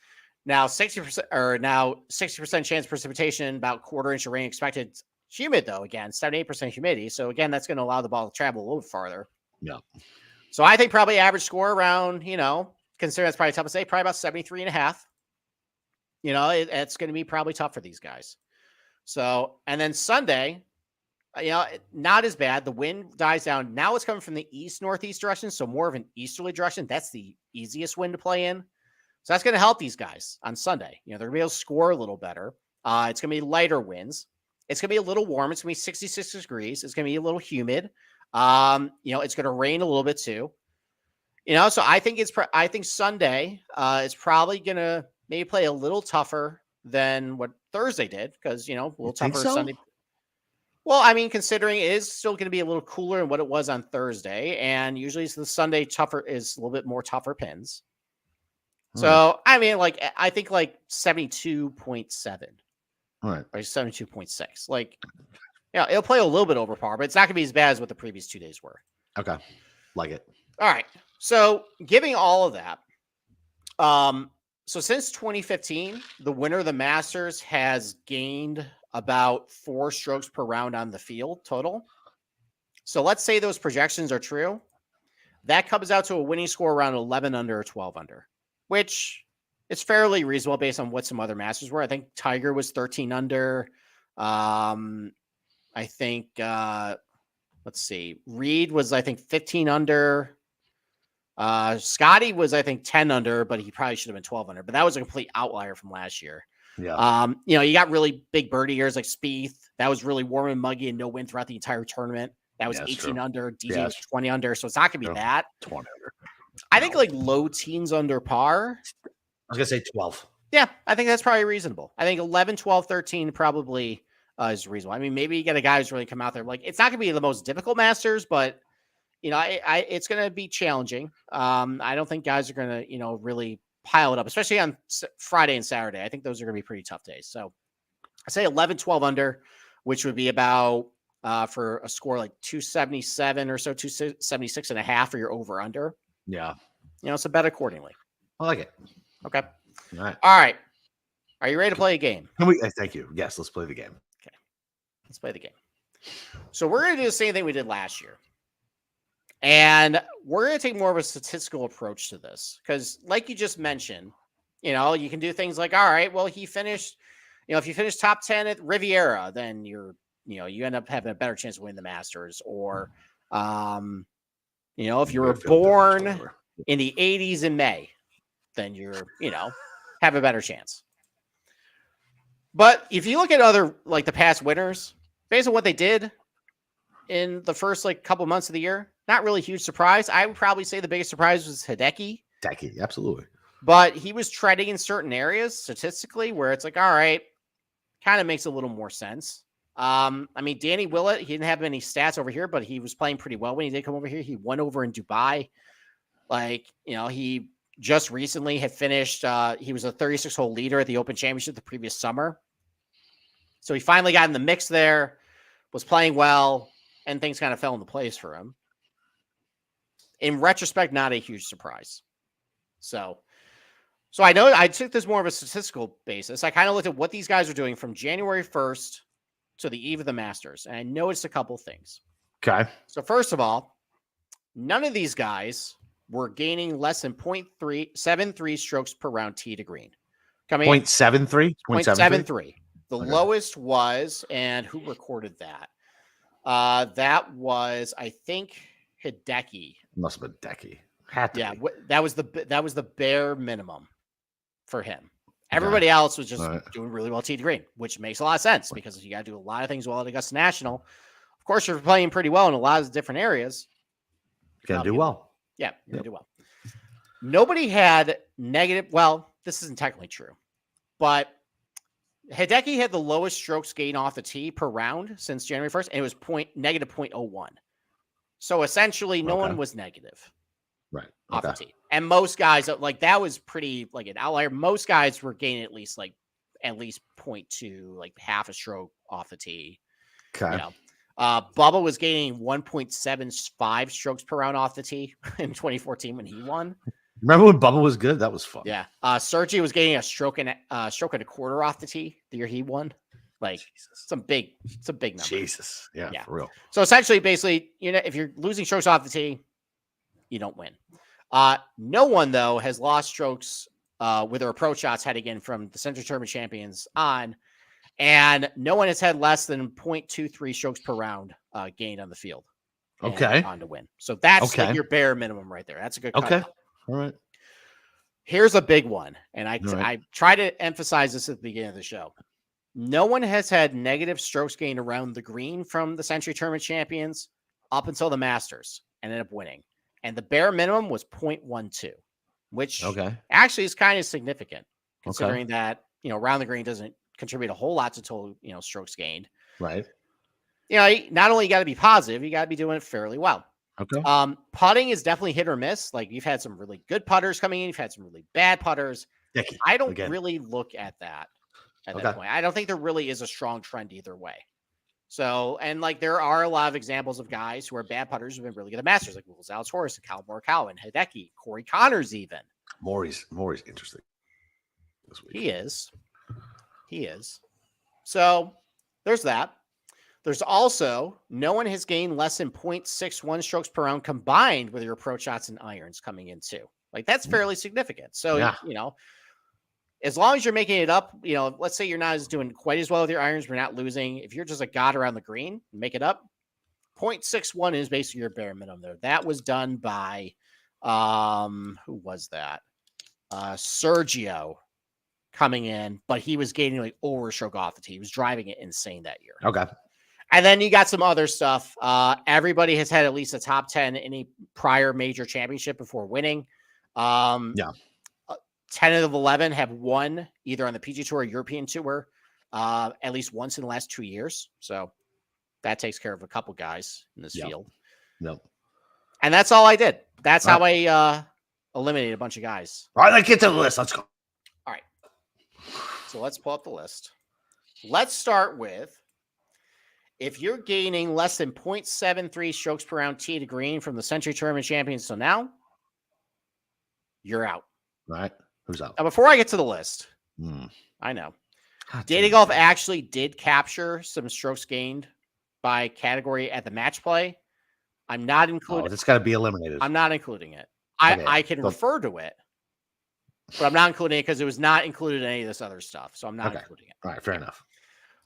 Now 60% chance of precipitation, about 1/4 inch of rain expected. Humid though, again, 78% humidity. So again, that's going to allow the ball to travel a little bit farther. Yeah. So I think probably average score around, considering that's probably tough to say, probably about 73.5. It's going to be probably tough for these guys. So, and then Sunday, not as bad. The wind dies down. Now it's coming from the east-northeast direction, so more of an easterly direction. That's the easiest wind to play in. So that's going to help these guys on Sunday. They're going to be able to score a little better. It's going to be lighter winds. It's going to be a little warm. It's going to be 66 degrees. It's going to be a little humid. It's going to rain a little bit too. So I think Sunday is probably going to maybe play a little tougher than what Thursday did because, a little tougher Sunday. Well, I mean, considering it is still going to be a little cooler than what it was on Thursday, and usually the Sunday tougher is a little bit more tougher pins. So, I mean, I think 72.7. All right. Or 72.6. It'll play a little bit over par, but it's not going to be as bad as what the previous 2 days were. Okay. Like it. All right. So, giving all of that, so since 2015, the winner of the Masters has gained about 4 strokes per round on the field total. So let's say those projections are true. That comes out to a winning score around 11 under or 12 under, which is fairly reasonable based on what some other Masters were. I think Tiger was 13 under. I think, let's see, Reed was, 15 under. Scotty was, 10 under, but he probably should have been 12 under. But that was a complete outlier from last year. Yeah. You got really big birdie years like Spieth. That was really warm and muggy and no wind throughout the entire tournament. That was 18 under. DJ was 20 under. So it's not going to be that. 20 under. I think low teens under par. I was going to say 12. Yeah, I think that's probably reasonable. I think 11, 12, 13 probably is reasonable. I mean, maybe you get a guy who's really come out there. It's not going to be the most difficult Masters, but, it's going to be challenging. I don't think guys are going to, really pile it up, especially on Friday and Saturday. I think those are going to be pretty tough days. So I say 11, 12 under, which would be about for a score 277 or so, 276.5 for your over under. Yeah. So bet accordingly. I like it. Okay. All right. All right. Are you ready to play a game? Thank you. Yes, let's play the game. Okay. Let's play the game. So we're going to do the same thing we did last year. And we're going to take more of a statistical approach to this because, like you just mentioned, you can do things like, all right, well, he finished, if you finish top 10 at Riviera, then you end up having a better chance of winning the Masters. Or, if you were born in the 80s in May, then you're, have a better chance. But if you look at other, the past winners, based on what they did in the first couple months of the year, not really huge surprise. I would probably say the biggest surprise was Hideki. Hideki, absolutely. But he was treading in certain areas statistically where it's all right, kind of makes a little more sense. I mean, Danny Willett, he didn't have many stats over here, but he was playing pretty well when he did come over here. He won over in Dubai. Like, he just recently had finished, he was a 36-hole leader at the Open Championship the previous summer. So he finally got in the mix there, was playing well, and things kind of fell into place for him. In retrospect, not a huge surprise. So I know I took this more of a statistical basis. I kind of looked at what these guys are doing from January 1st to the eve of the Masters, and I noticed a couple things. Okay. So first of all, none of these guys were gaining less than 0.73 strokes per round tee to green. 0.73? 0.73. The Okay. lowest was, and who recorded that? That was, I think, Hideki. Must have been Decky. Had to be. That was the bare minimum for him. Everybody else was just doing really well tee to green, which makes a lot of sense because you got to do a lot of things well at Augusta National. Of course, you're playing pretty well in a lot of different areas. You got to do well. Yeah, you're going to do well. Nobody had negative. Well, this isn't technically true, but Hideki had the lowest strokes gain off the tee per round since January 1st, and it was negative 0.01. So essentially, no one was negative. Right. Off the tee. And most guys, like, that was pretty like an outlier. Most guys were gaining at least 0.2, like half a stroke off the tee. Okay. Bubba was gaining 1.75 strokes per round off the tee in 2014 when he won. Remember when Bubba was good? That was fun. Yeah. Sergio was gaining a stroke and a quarter off the tee the year he won. Like, some big number. Jesus. Yeah, for real. So essentially, basically, if you're losing strokes off the tee, you don't win. No one, though, has lost strokes with their approach shots heading in from the Century Tournament champions on. And no one has had less than 0.23 strokes per round gained on the field. Okay. On to win. So that's like your bare minimum right there. That's a good cut. Okay. All right. Here's a big one. And I try to emphasize this at the beginning of the show. No one has had negative strokes gained around the green from the Century Tournament champions up until the Masters and ended up winning. And the bare minimum was 0.12, which actually is kind of significant considering that, around the green doesn't contribute a whole lot to total, strokes gained. Right. Not only you got to be positive, you got to be doing it fairly well. Okay. Putting is definitely hit or miss. Like, you've had some really good putters coming in. You've had some really bad putters. I don't really look at that at that point. I don't think there really is a strong trend either way. So, and there are a lot of examples of guys who are bad putters who've been really good at Masters, like Will Zalatoris and Cal Morikawa and Hideki, Corey Connors even. Maury's interesting this week. He is. So there's that. There's also no one has gained less than 0.61 strokes per round combined with your approach shots and irons coming in too. Like, that's fairly significant. So, as long as you're making it up, let's say you're not doing quite as well with your irons, we're not losing. If you're just a god around the green, make it up. 0.61 is basically your bare minimum there. That was done by, who was that? Sergio coming in, but he was gaining over a stroke off the tee. He was driving it insane that year. Okay. And then you got some other stuff. Everybody has had at least a top 10 in any prior major championship before winning. 10 of 11 have won either on the PGA Tour or European Tour at least once in the last 2 years. So that takes care of a couple guys in this field. Yep. And that's all I did. That's how I eliminated a bunch of guys. All right, let's get to the list. Let's go. All right. So let's pull up the list. Let's start with, if you're gaining less than 0.73 strokes per round tee to green from the Century Tournament champions till now, you're out. All right. Who's out? Now, before I get to the list, I know. Data Golf actually did capture some strokes gained by category at the match play. I'm not including. It's got to be eliminated. I'm not including it. I can refer to it, but I'm not including it because it was not included in any of this other stuff. So I'm not including it. All right, fair enough.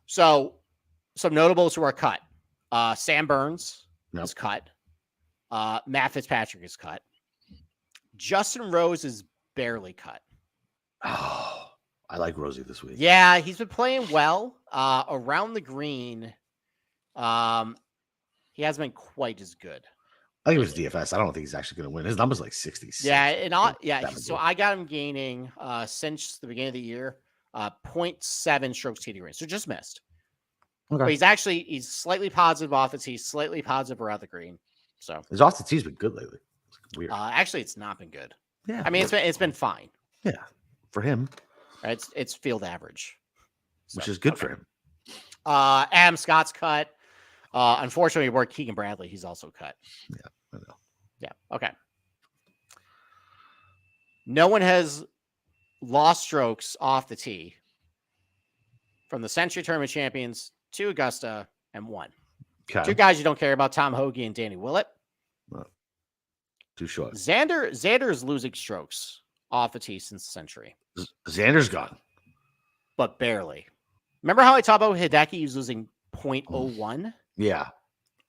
So some notables who are cut. Sam Burns is cut. Matt Fitzpatrick is cut. Justin Rose is barely cut. Oh, I like Rosie this week. Yeah, he's been playing well. Around the green, he hasn't been quite as good. I think it was DFS. I don't think he's actually going to win. His number's like 66. Yeah, so I got him gaining since the beginning of the year 0.7 strokes tee to green. So just missed. But he's slightly positive off the tee, slightly positive around the green. So his off the tee's been good lately. It's weird. Actually, it's not been good. Yeah, I mean it's been fine. Yeah, for him, it's field average, which is good for him. Adam Scott's cut. Unfortunately, we worked Keegan Bradley. He's also cut. Yeah, I know. Yeah. Okay. No one has lost strokes off the tee from the Century Tournament champions to Augusta and won. Okay. Two guys you don't care about, Tom Hoagie and Danny Willett. Too short. Xander's losing strokes off the tee since the Century. Xander's gone. But barely. Remember how I talked about Hideki? He's losing 0.01? Yeah.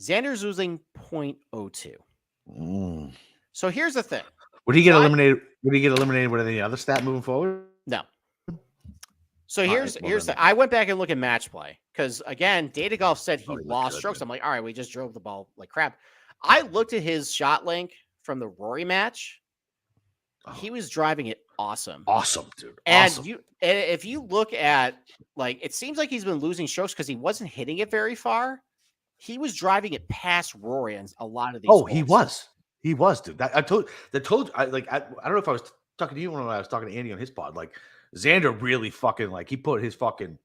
Xander's losing 0.02. So here's the thing. Would he get eliminated? Would he get eliminated with any other stat moving forward? No. So here's I went back and looked at match play because again, Data Golf said he lost strokes. I'm like, all right, we just drove the ball like crap. I looked at his shot link from the Rory match. He was driving it awesome. Awesome, dude. And awesome. If you look at like it seems like he's been losing strokes because he wasn't hitting it very far. He was driving it past Rory on a lot of these. Oh, he was. He was, dude. I don't know if I was talking to you when I was talking to Andy on his pod. Like Xander really fucking he put his fucking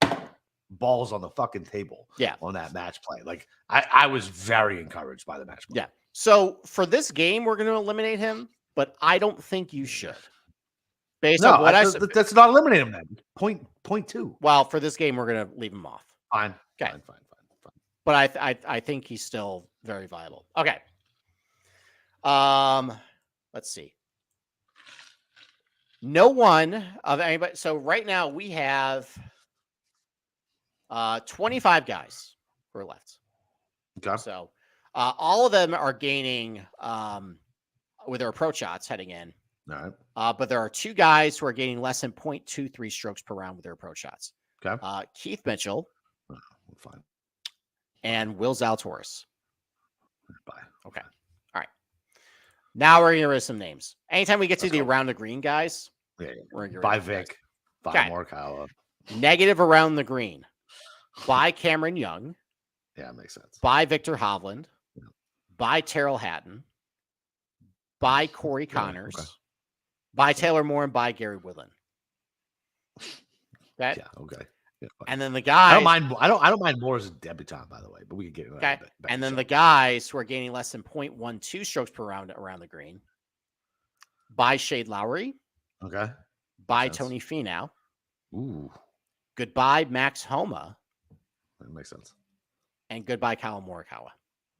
balls on the fucking table. Yeah. On that match play. Like I was very encouraged by the match play. Yeah. So for this game, we're going to eliminate him, but I don't think you should. Based on what I said, that's not eliminate him then. Point two. Well, for this game, we're going to leave him off. Fine. Okay. Fine. But I think he's still very viable. Okay. Let's see. No one of anybody. So right now we have 25 guys who are left. Okay. So all of them are gaining with their approach shots heading in. All right. But there are two guys who are gaining less than 0.23 strokes per round with their approach shots. Okay. Keith Mitchell. Fine. And Will Zalatoris. Bye. Okay. All right. Now we're going to get rid of some names. Anytime we get to the around the green guys, we're going to get by rid of Vic. By Morikawa. Negative around the green. By Cameron Young. Yeah, makes sense. By Victor Hovland. Yeah. By Terrell Hatton. By Corey Connors. Okay. By Taylor Moore and by Gary Woodland. Okay. Yeah, okay. Yeah, and then the guys, I don't mind Moore as a debutant, by the way, but we could get into that. Okay. And then the guys who are gaining less than 0.12 strokes per round around the green. By Shade Lowry. Okay. By Tony Finau. Ooh. Goodbye Max Homa. That makes sense. And goodbye Kyle Morikawa.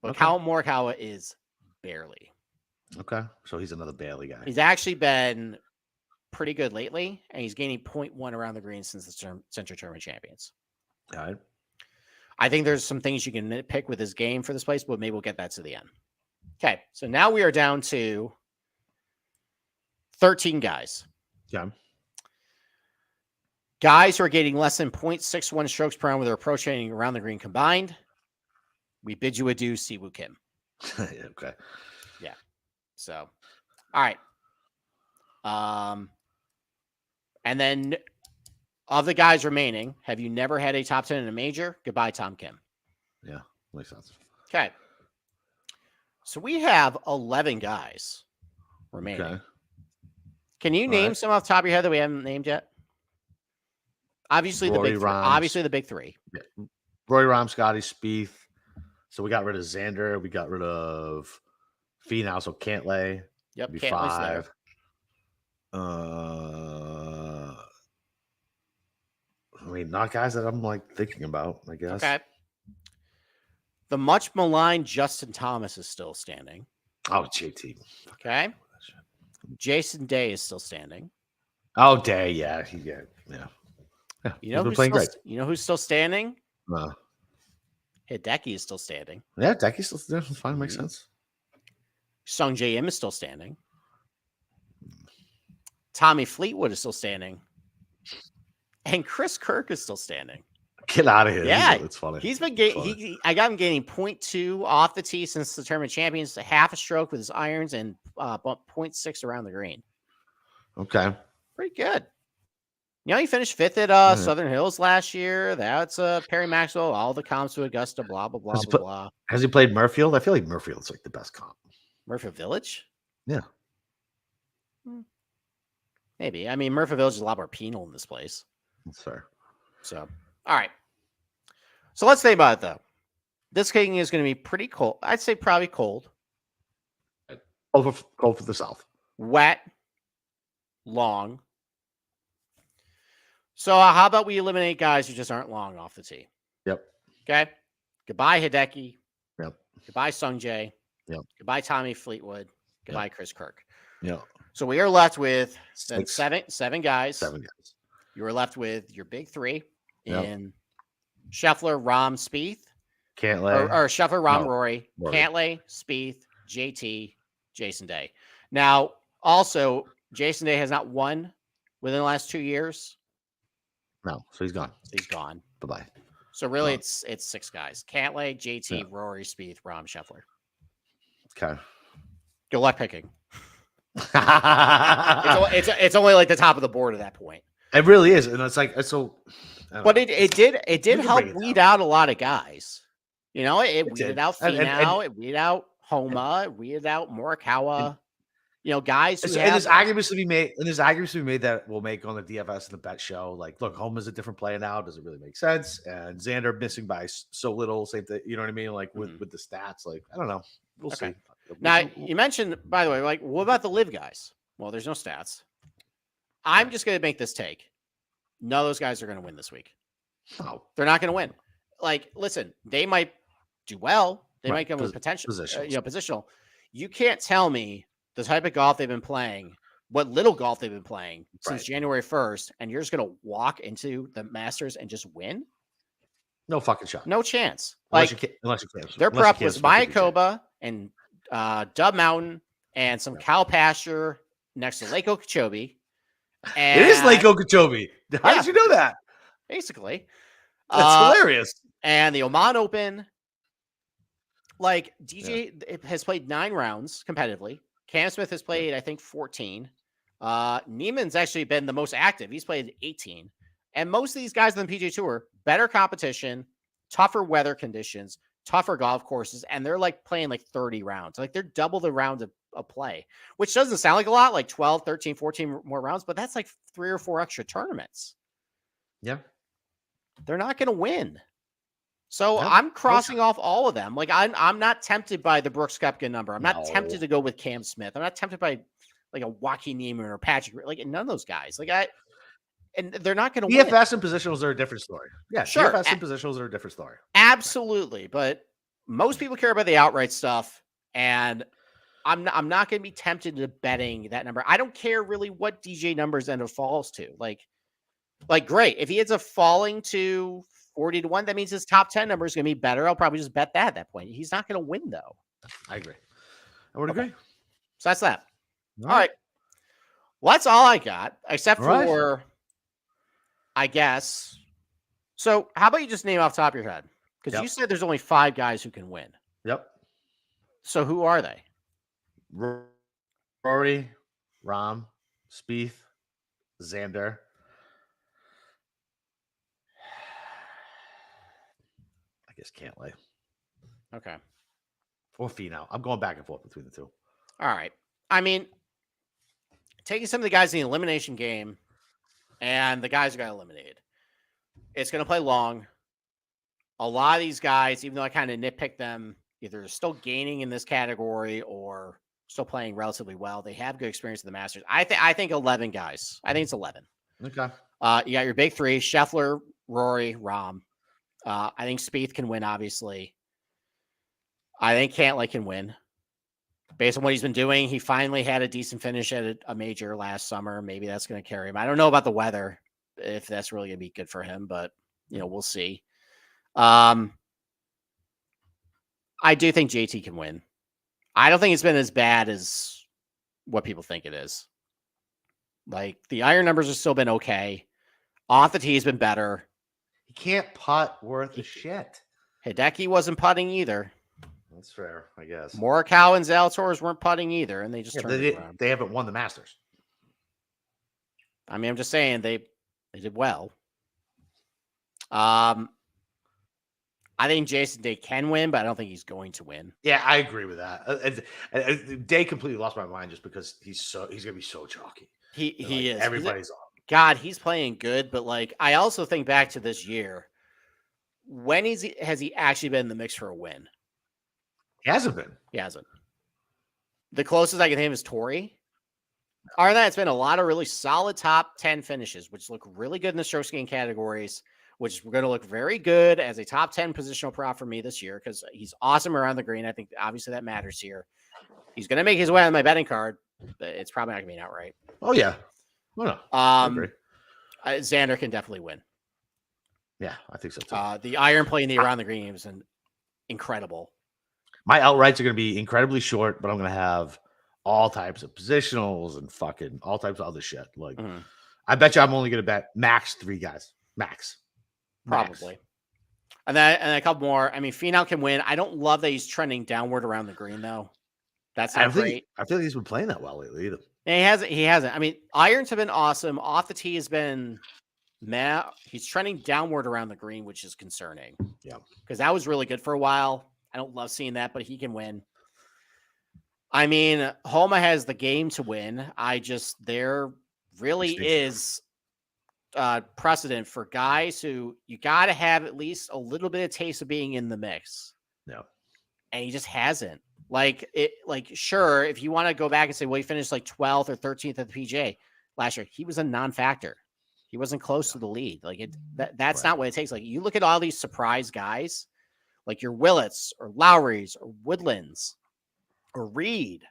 But Kyle Morikawa is barely. Okay. So he's another barely guy. He's actually been pretty good lately, and he's gaining 0.1 around the green since the Century Tournament champions. All right. I think there's some things you can nitpick with his game for this place, but maybe we'll get that to the end. Okay, so now we are down to 13 guys. Yeah. Guys who are getting less than 0.61 strokes per round with their approach rating around the green combined. We bid you adieu, Siwoo Kim. Okay. Yeah. So, all right. And then of the guys remaining, have you never had a top 10 in a major? Goodbye, Tom Kim. Yeah, makes sense. Okay. So we have 11 guys remaining. Okay. Can you name some off the top of your head that we haven't named yet? Obviously, the big three. Obviously, the big three. Yeah. Rory Rahm, Scotty, Spieth. So we got rid of Xander. We got rid of Finau, so Cantlay. Yep, be Cantlay's 5. there. I mean, not guys that I'm thinking about, I guess. Okay. The much maligned Justin Thomas is still standing. Oh, JT. Okay. Jason Day is still standing. Oh, Day, yeah. You know who's playing great. You know who's still standing? No. Hideki is still standing. Yeah, Hideki's still there. Fine, makes sense. Sung J M is still standing. Tommy Fleetwood is still standing. And Chris Kirk is still standing. Get out of here. Yeah, it's funny. He's been getting. I got him gaining 0.2 off the tee since the tournament champions, half a stroke with his irons, and 0.6 around the green. Okay. Pretty good. You know, he finished 5th at Southern Hills last year. That's Perry Maxwell, all the comps to Augusta, blah, blah, blah, blah, blah. Has he played Murfield? I feel like Murfield's like the best comp. Murphy Village? Yeah. Maybe. I mean, Murphy Village is a lot more penal in this place. That's fair. So, all right. So let's think about it, though. This king is going to be pretty cold. I'd say probably cold. Cold for the South. Wet. Long. So how about we eliminate guys who just aren't long off the tee? Yep. Okay. Goodbye, Hideki. Yep. Goodbye, Sungjae. Yep. Goodbye, Tommy Fleetwood. Goodbye, Yep. Chris Kirk. Yeah. So we are left with Six. seven guys. 7 guys. You are left with your big three Yep. in Scheffler, Rahm, Spieth, Cantlay. or Scheffler, Rahm, No, Rory, Rory. Cantlay, Spieth, JT, Jason Day. Now, also, Jason Day has not won within the last 2 years. No, so he's gone. He's gone. Bye-bye. So really, Gone. it's 6 guys: Cantlay, JT, Yeah. Rory, Spieth, Rahm, Scheffler. Okay. Good luck picking. It's only like the top of the board at that point. It really is, and it's like it's so. I don't But know. it did can help break it weed down. out a lot of guys. You know, it It weeded did. out And- Finau, it weeded out Homa, it weeded out Morikawa. You know, guys who And have there's arguments to be made, that we'll make on the DFS and the bet show. Like, look, home is a different player now. Does it really make sense? And Xander missing by so little, same thing. You know what I mean? Like with the stats. Like, I don't know. We'll Okay. see. Now, you mentioned, by the way, like, what about the live guys? Well, there's no stats. I'm just going to make this take. None of those guys are going to win this week. No. They're not going to win. Like, listen, they might do well. They Right. might come with potential, Positionals. positional. You can't tell me the type of golf they've been playing, what little golf they've been playing since Right. January 1st, and you're just going to walk into the Masters and just win? No fucking shot. No chance. Unless Like, you can't. Unless you can't. their unless you prep can't was smoke it, Mayakoba and Dub Mountain and some Yeah. cow pasture next to Lake Okeechobee. It And is Lake Okeechobee. How Yeah. did you know that? basically. That's hilarious. And the Oman Open. Like, DJ has played 9 rounds competitively. Cam Smith has played, I think, 14. Neiman's actually been the most active. He's played 18. And most of these guys on the PGA Tour, better competition, tougher weather conditions, tougher golf courses, and they're like playing like 30 rounds. Like, they're double the round of play, which doesn't sound like a lot, like 12, 13, 14 more rounds, but that's like 3 or 4 extra tournaments. Yeah. They're not going to win. So No, I'm crossing off all of them. Like, I'm not tempted by the Brooks Koepka number. I'm not No. tempted to go with Cam Smith. I'm not tempted by like a Joaquin Niemann or Patrick. Like, none of those guys. Like, and they're not going to win. DFS and positionals are a different story. Yeah, Sure. DFS and positionals are a different story. Absolutely, but most people care about the outright stuff, and I'm not going to be tempted to betting that number. I don't care really what DJ numbers end up falls to. Like great. If he ends up falling to 40-1, that means his top 10 number is going to be better. I'll probably just bet that at that point. He's not going to win though. I agree. I would Okay. agree. So that's that. All right. Well, that's all I got, except All right. for, I guess. So how about you just name off the top of your head? Because Yep. you said there's only 5 guys who can win. Yep. So who are they? Rory, Rahm, Spieth, Xander. I guess Cantlay Okay. or Finau. I'm going back and forth between the two. All right. I mean, taking some of the guys in the elimination game and the guys who got eliminated, it's going to play long. A lot of these guys, even though I kind of nitpick them, either still gaining in this category or still playing relatively well. They have good experience in the Masters. I think 11 guys. I think it's 11. Okay. You got your big 3, Scheffler, Rory, Rahm. I think Spieth can win, obviously. I think Cantlay can win. Based on what he's been doing, he finally had a decent finish at a major last summer. Maybe that's going to carry him. I don't know about the weather, if that's really going to be good for him, but, we'll see. I do think JT can win. I don't think it's been as bad as what people think it is. Like, the iron numbers have still been okay. Off the tee has been better. He can't putt worth a shit. Hideki wasn't putting either. That's fair, I guess. Morikawa and Zalatoris weren't putting either, and they just Yeah, turned it around. they haven't won the Masters. I mean, I'm just saying, they They did well. I think Jason Day can win, but I don't think he's going to win. Yeah, I agree with that. Day completely lost my mind just because he's gonna be so chalky. He is. Everybody's on. God, he's playing good, but like I also think back to this year. When has he actually been in the mix for a win? He hasn't been. He hasn't. The closest I can think is Torrey. Other than that, it's been a lot of really solid top 10 finishes, which look really good in the stroke gain categories, which we're going to look very good as a top 10 positional prop for me this year because he's awesome around the green. I think obviously that matters here. He's going to make his way on my betting card, but it's probably not going to be an outright. Oh, yeah. Well, no, I agree. Xander can definitely win. Yeah, I think so too. The iron play in the around the green is incredible. My outrights are going to be incredibly short, but I'm going to have all types of positionals and fucking all types of other shit. Like, I bet you I'm only going to bet max 3 guys. Max. Probably. And then a couple more. I mean, Finau can win. I don't love that he's trending downward around the green, though. That's not great. I feel like he's been playing that well lately either. And he hasn't. I mean, irons have been awesome. Off the tee has been he's trending downward around the green, which is concerning. Yeah. Because that was really good for a while. I don't love seeing that, but he can win. I mean, Homa has the game to win. There really is precedent for guys who you got to have at least a little bit of taste of being in the mix. No. And he just hasn't. Sure, if you want to go back and say, well, he finished like 12th or 13th at the PGA last year, he was a non-factor. He wasn't close to the lead. That's not what it takes. Like, you look at all these surprise guys, like your Willets or Lowrys or Woodlands or Reed.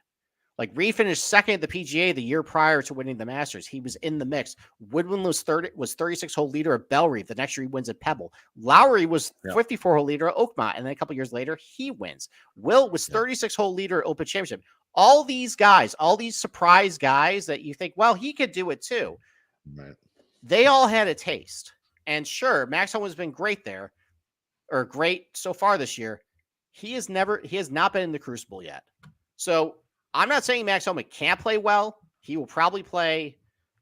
Like, Reed finished second at the PGA the year prior to winning the Masters. He was in the mix. Woodland was 36-hole leader at Bellerive. The next year he wins at Pebble. Lowry was 54-hole leader at Oakmont. And then a couple years later, he wins. Will was 36-hole leader at Open Championship. All these guys, all these surprise guys that you think, well, he could do it too. Right. They all had a taste. And sure, Max Homa has been great there, or great so far this year. He has not been in the crucible yet. So I'm not saying Max Homa can't play well. He will probably play,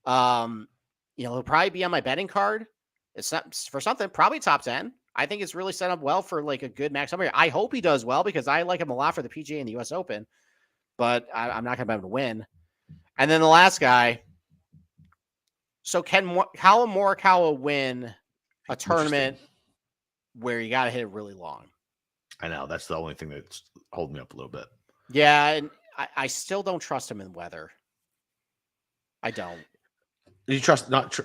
he'll probably be on my betting card. It's not for something, probably top 10. I think it's really set up well for like a good Max Homa. I hope he does well because I like him a lot for the PGA and the US Open, but I'm not going to bet him to win. And then the last guy. So can Collin Morikawa win a tournament where you got to hit it really long? I know. That's the only thing that's holding me up a little bit. Yeah, and I still don't trust him in weather. I don't. You trust not?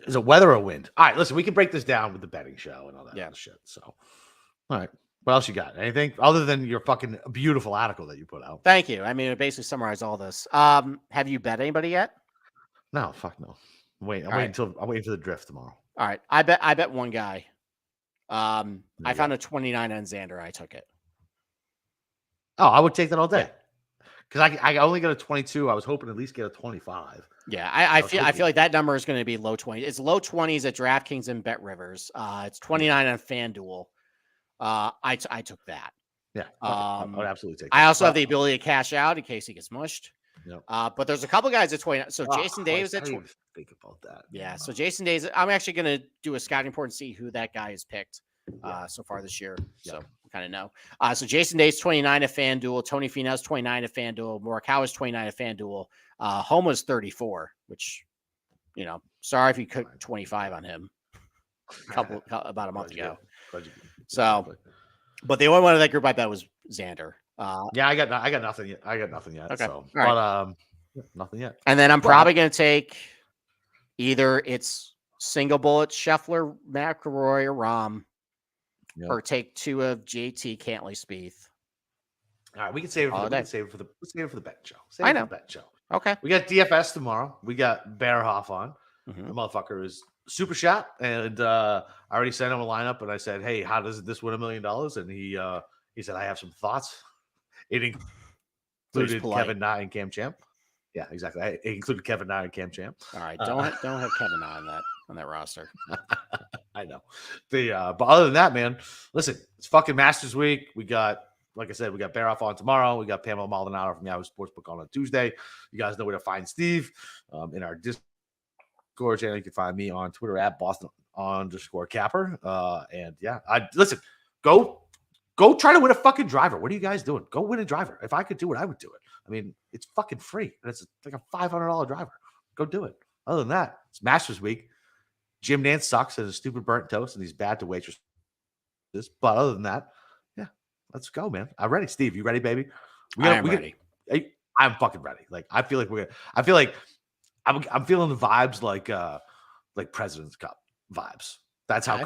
Is it weather or wind? All right, listen, we can break this down with the betting show and all that other shit. So, all right. What else you got? Anything other than your fucking beautiful article that you put out? Thank you. I mean, it basically summarized all this. Have you bet anybody yet? No, fuck no. I'm waiting for the drift tomorrow. All right. I bet one guy. I found a 29 on Xander. I took it. Oh, I would take that all day. Because I only got a 22. I was hoping to at least get a 25. Yeah, I feel like that number is going to be low 20s. It's low 20s at DraftKings and Bet Rivers. It's 29 on FanDuel. I took that. Yeah, I would absolutely take that. I also have the ability to cash out in case he gets mushed. Yep. But there's a couple guys at 29. So Jason Davis at 20. Think about that. Yeah. So Jason Davis, I'm actually going to do a scouting report and see who that guy has picked so far this year. So we kind of know. So Jason Davis 29 at FanDuel. Tony Finau's 29 at FanDuel. Morikawa's 29 at FanDuel. Homa's 34, which, sorry if you cooked 25 on him about a month ago. So, but the only one of that group I bet was Xander. Yeah, I got nothing yet. Okay. So, right. Nothing yet. And then I'm probably going to take either it's single bullet Scheffler, McIlroy, or Rahm, or take 2 of JT, Cantlay, Spieth. All right, we can save it for the bet show. I know. The bet show. Okay. We got DFS tomorrow. We got Bearhoff on. Mm-hmm. The motherfucker is super shot, and I already sent him a lineup, and I said, "Hey, how does this win $1 million?" And he said, "I have some thoughts." It included Kevin Na and Cam Champ. Yeah, exactly. It included Kevin Na and Cam Champ. All right, don't have Kevin Na on that roster. I know. But other than that, man, listen, it's fucking Masters week. We got, like I said, we got Bearhoff on tomorrow. We got Pamela Maldonado from Yahoo Sportsbook on Tuesday. You guys know where to find Steve in our Discord underscore channel. You can find me on Twitter at Boston_Capper. And yeah, listen, go try to win a fucking driver. What are you guys doing? Go win a driver. If I could do it, I would do it. I mean, it's fucking free. And it's like a $500 driver. Go do it. Other than that, it's Masters week. Jim Nance sucks as a stupid burnt toast, and he's bad to waitresses. But other than that, yeah, let's go, man. I'm ready. Steve, you ready, baby? I'm ready. I'm fucking ready. Like, I feel like I'm feeling the vibes like President's Cup vibes. That's how,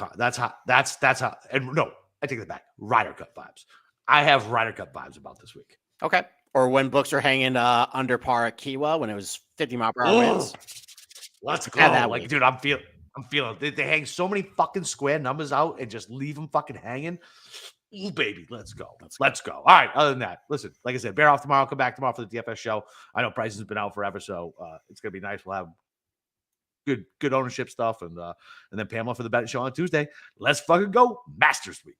and no, I take that back. Ryder Cup vibes. I have Ryder Cup vibes about this week. Okay. Or when books are hanging under par at Kiwa when it was 50 mile per hour winds. Let's go. That like, week. Dude, I'm feeling they hang so many fucking square numbers out and just leave them fucking hanging. Ooh, baby, let's go. Let's go. All right. Other than that, listen, like I said, bear off tomorrow. Come back tomorrow for the DFS show. I know Bryce has been out forever, so it's gonna be nice. We'll have good ownership stuff, and then Pamela for the betting show on Tuesday. Let's fucking go, Masters week.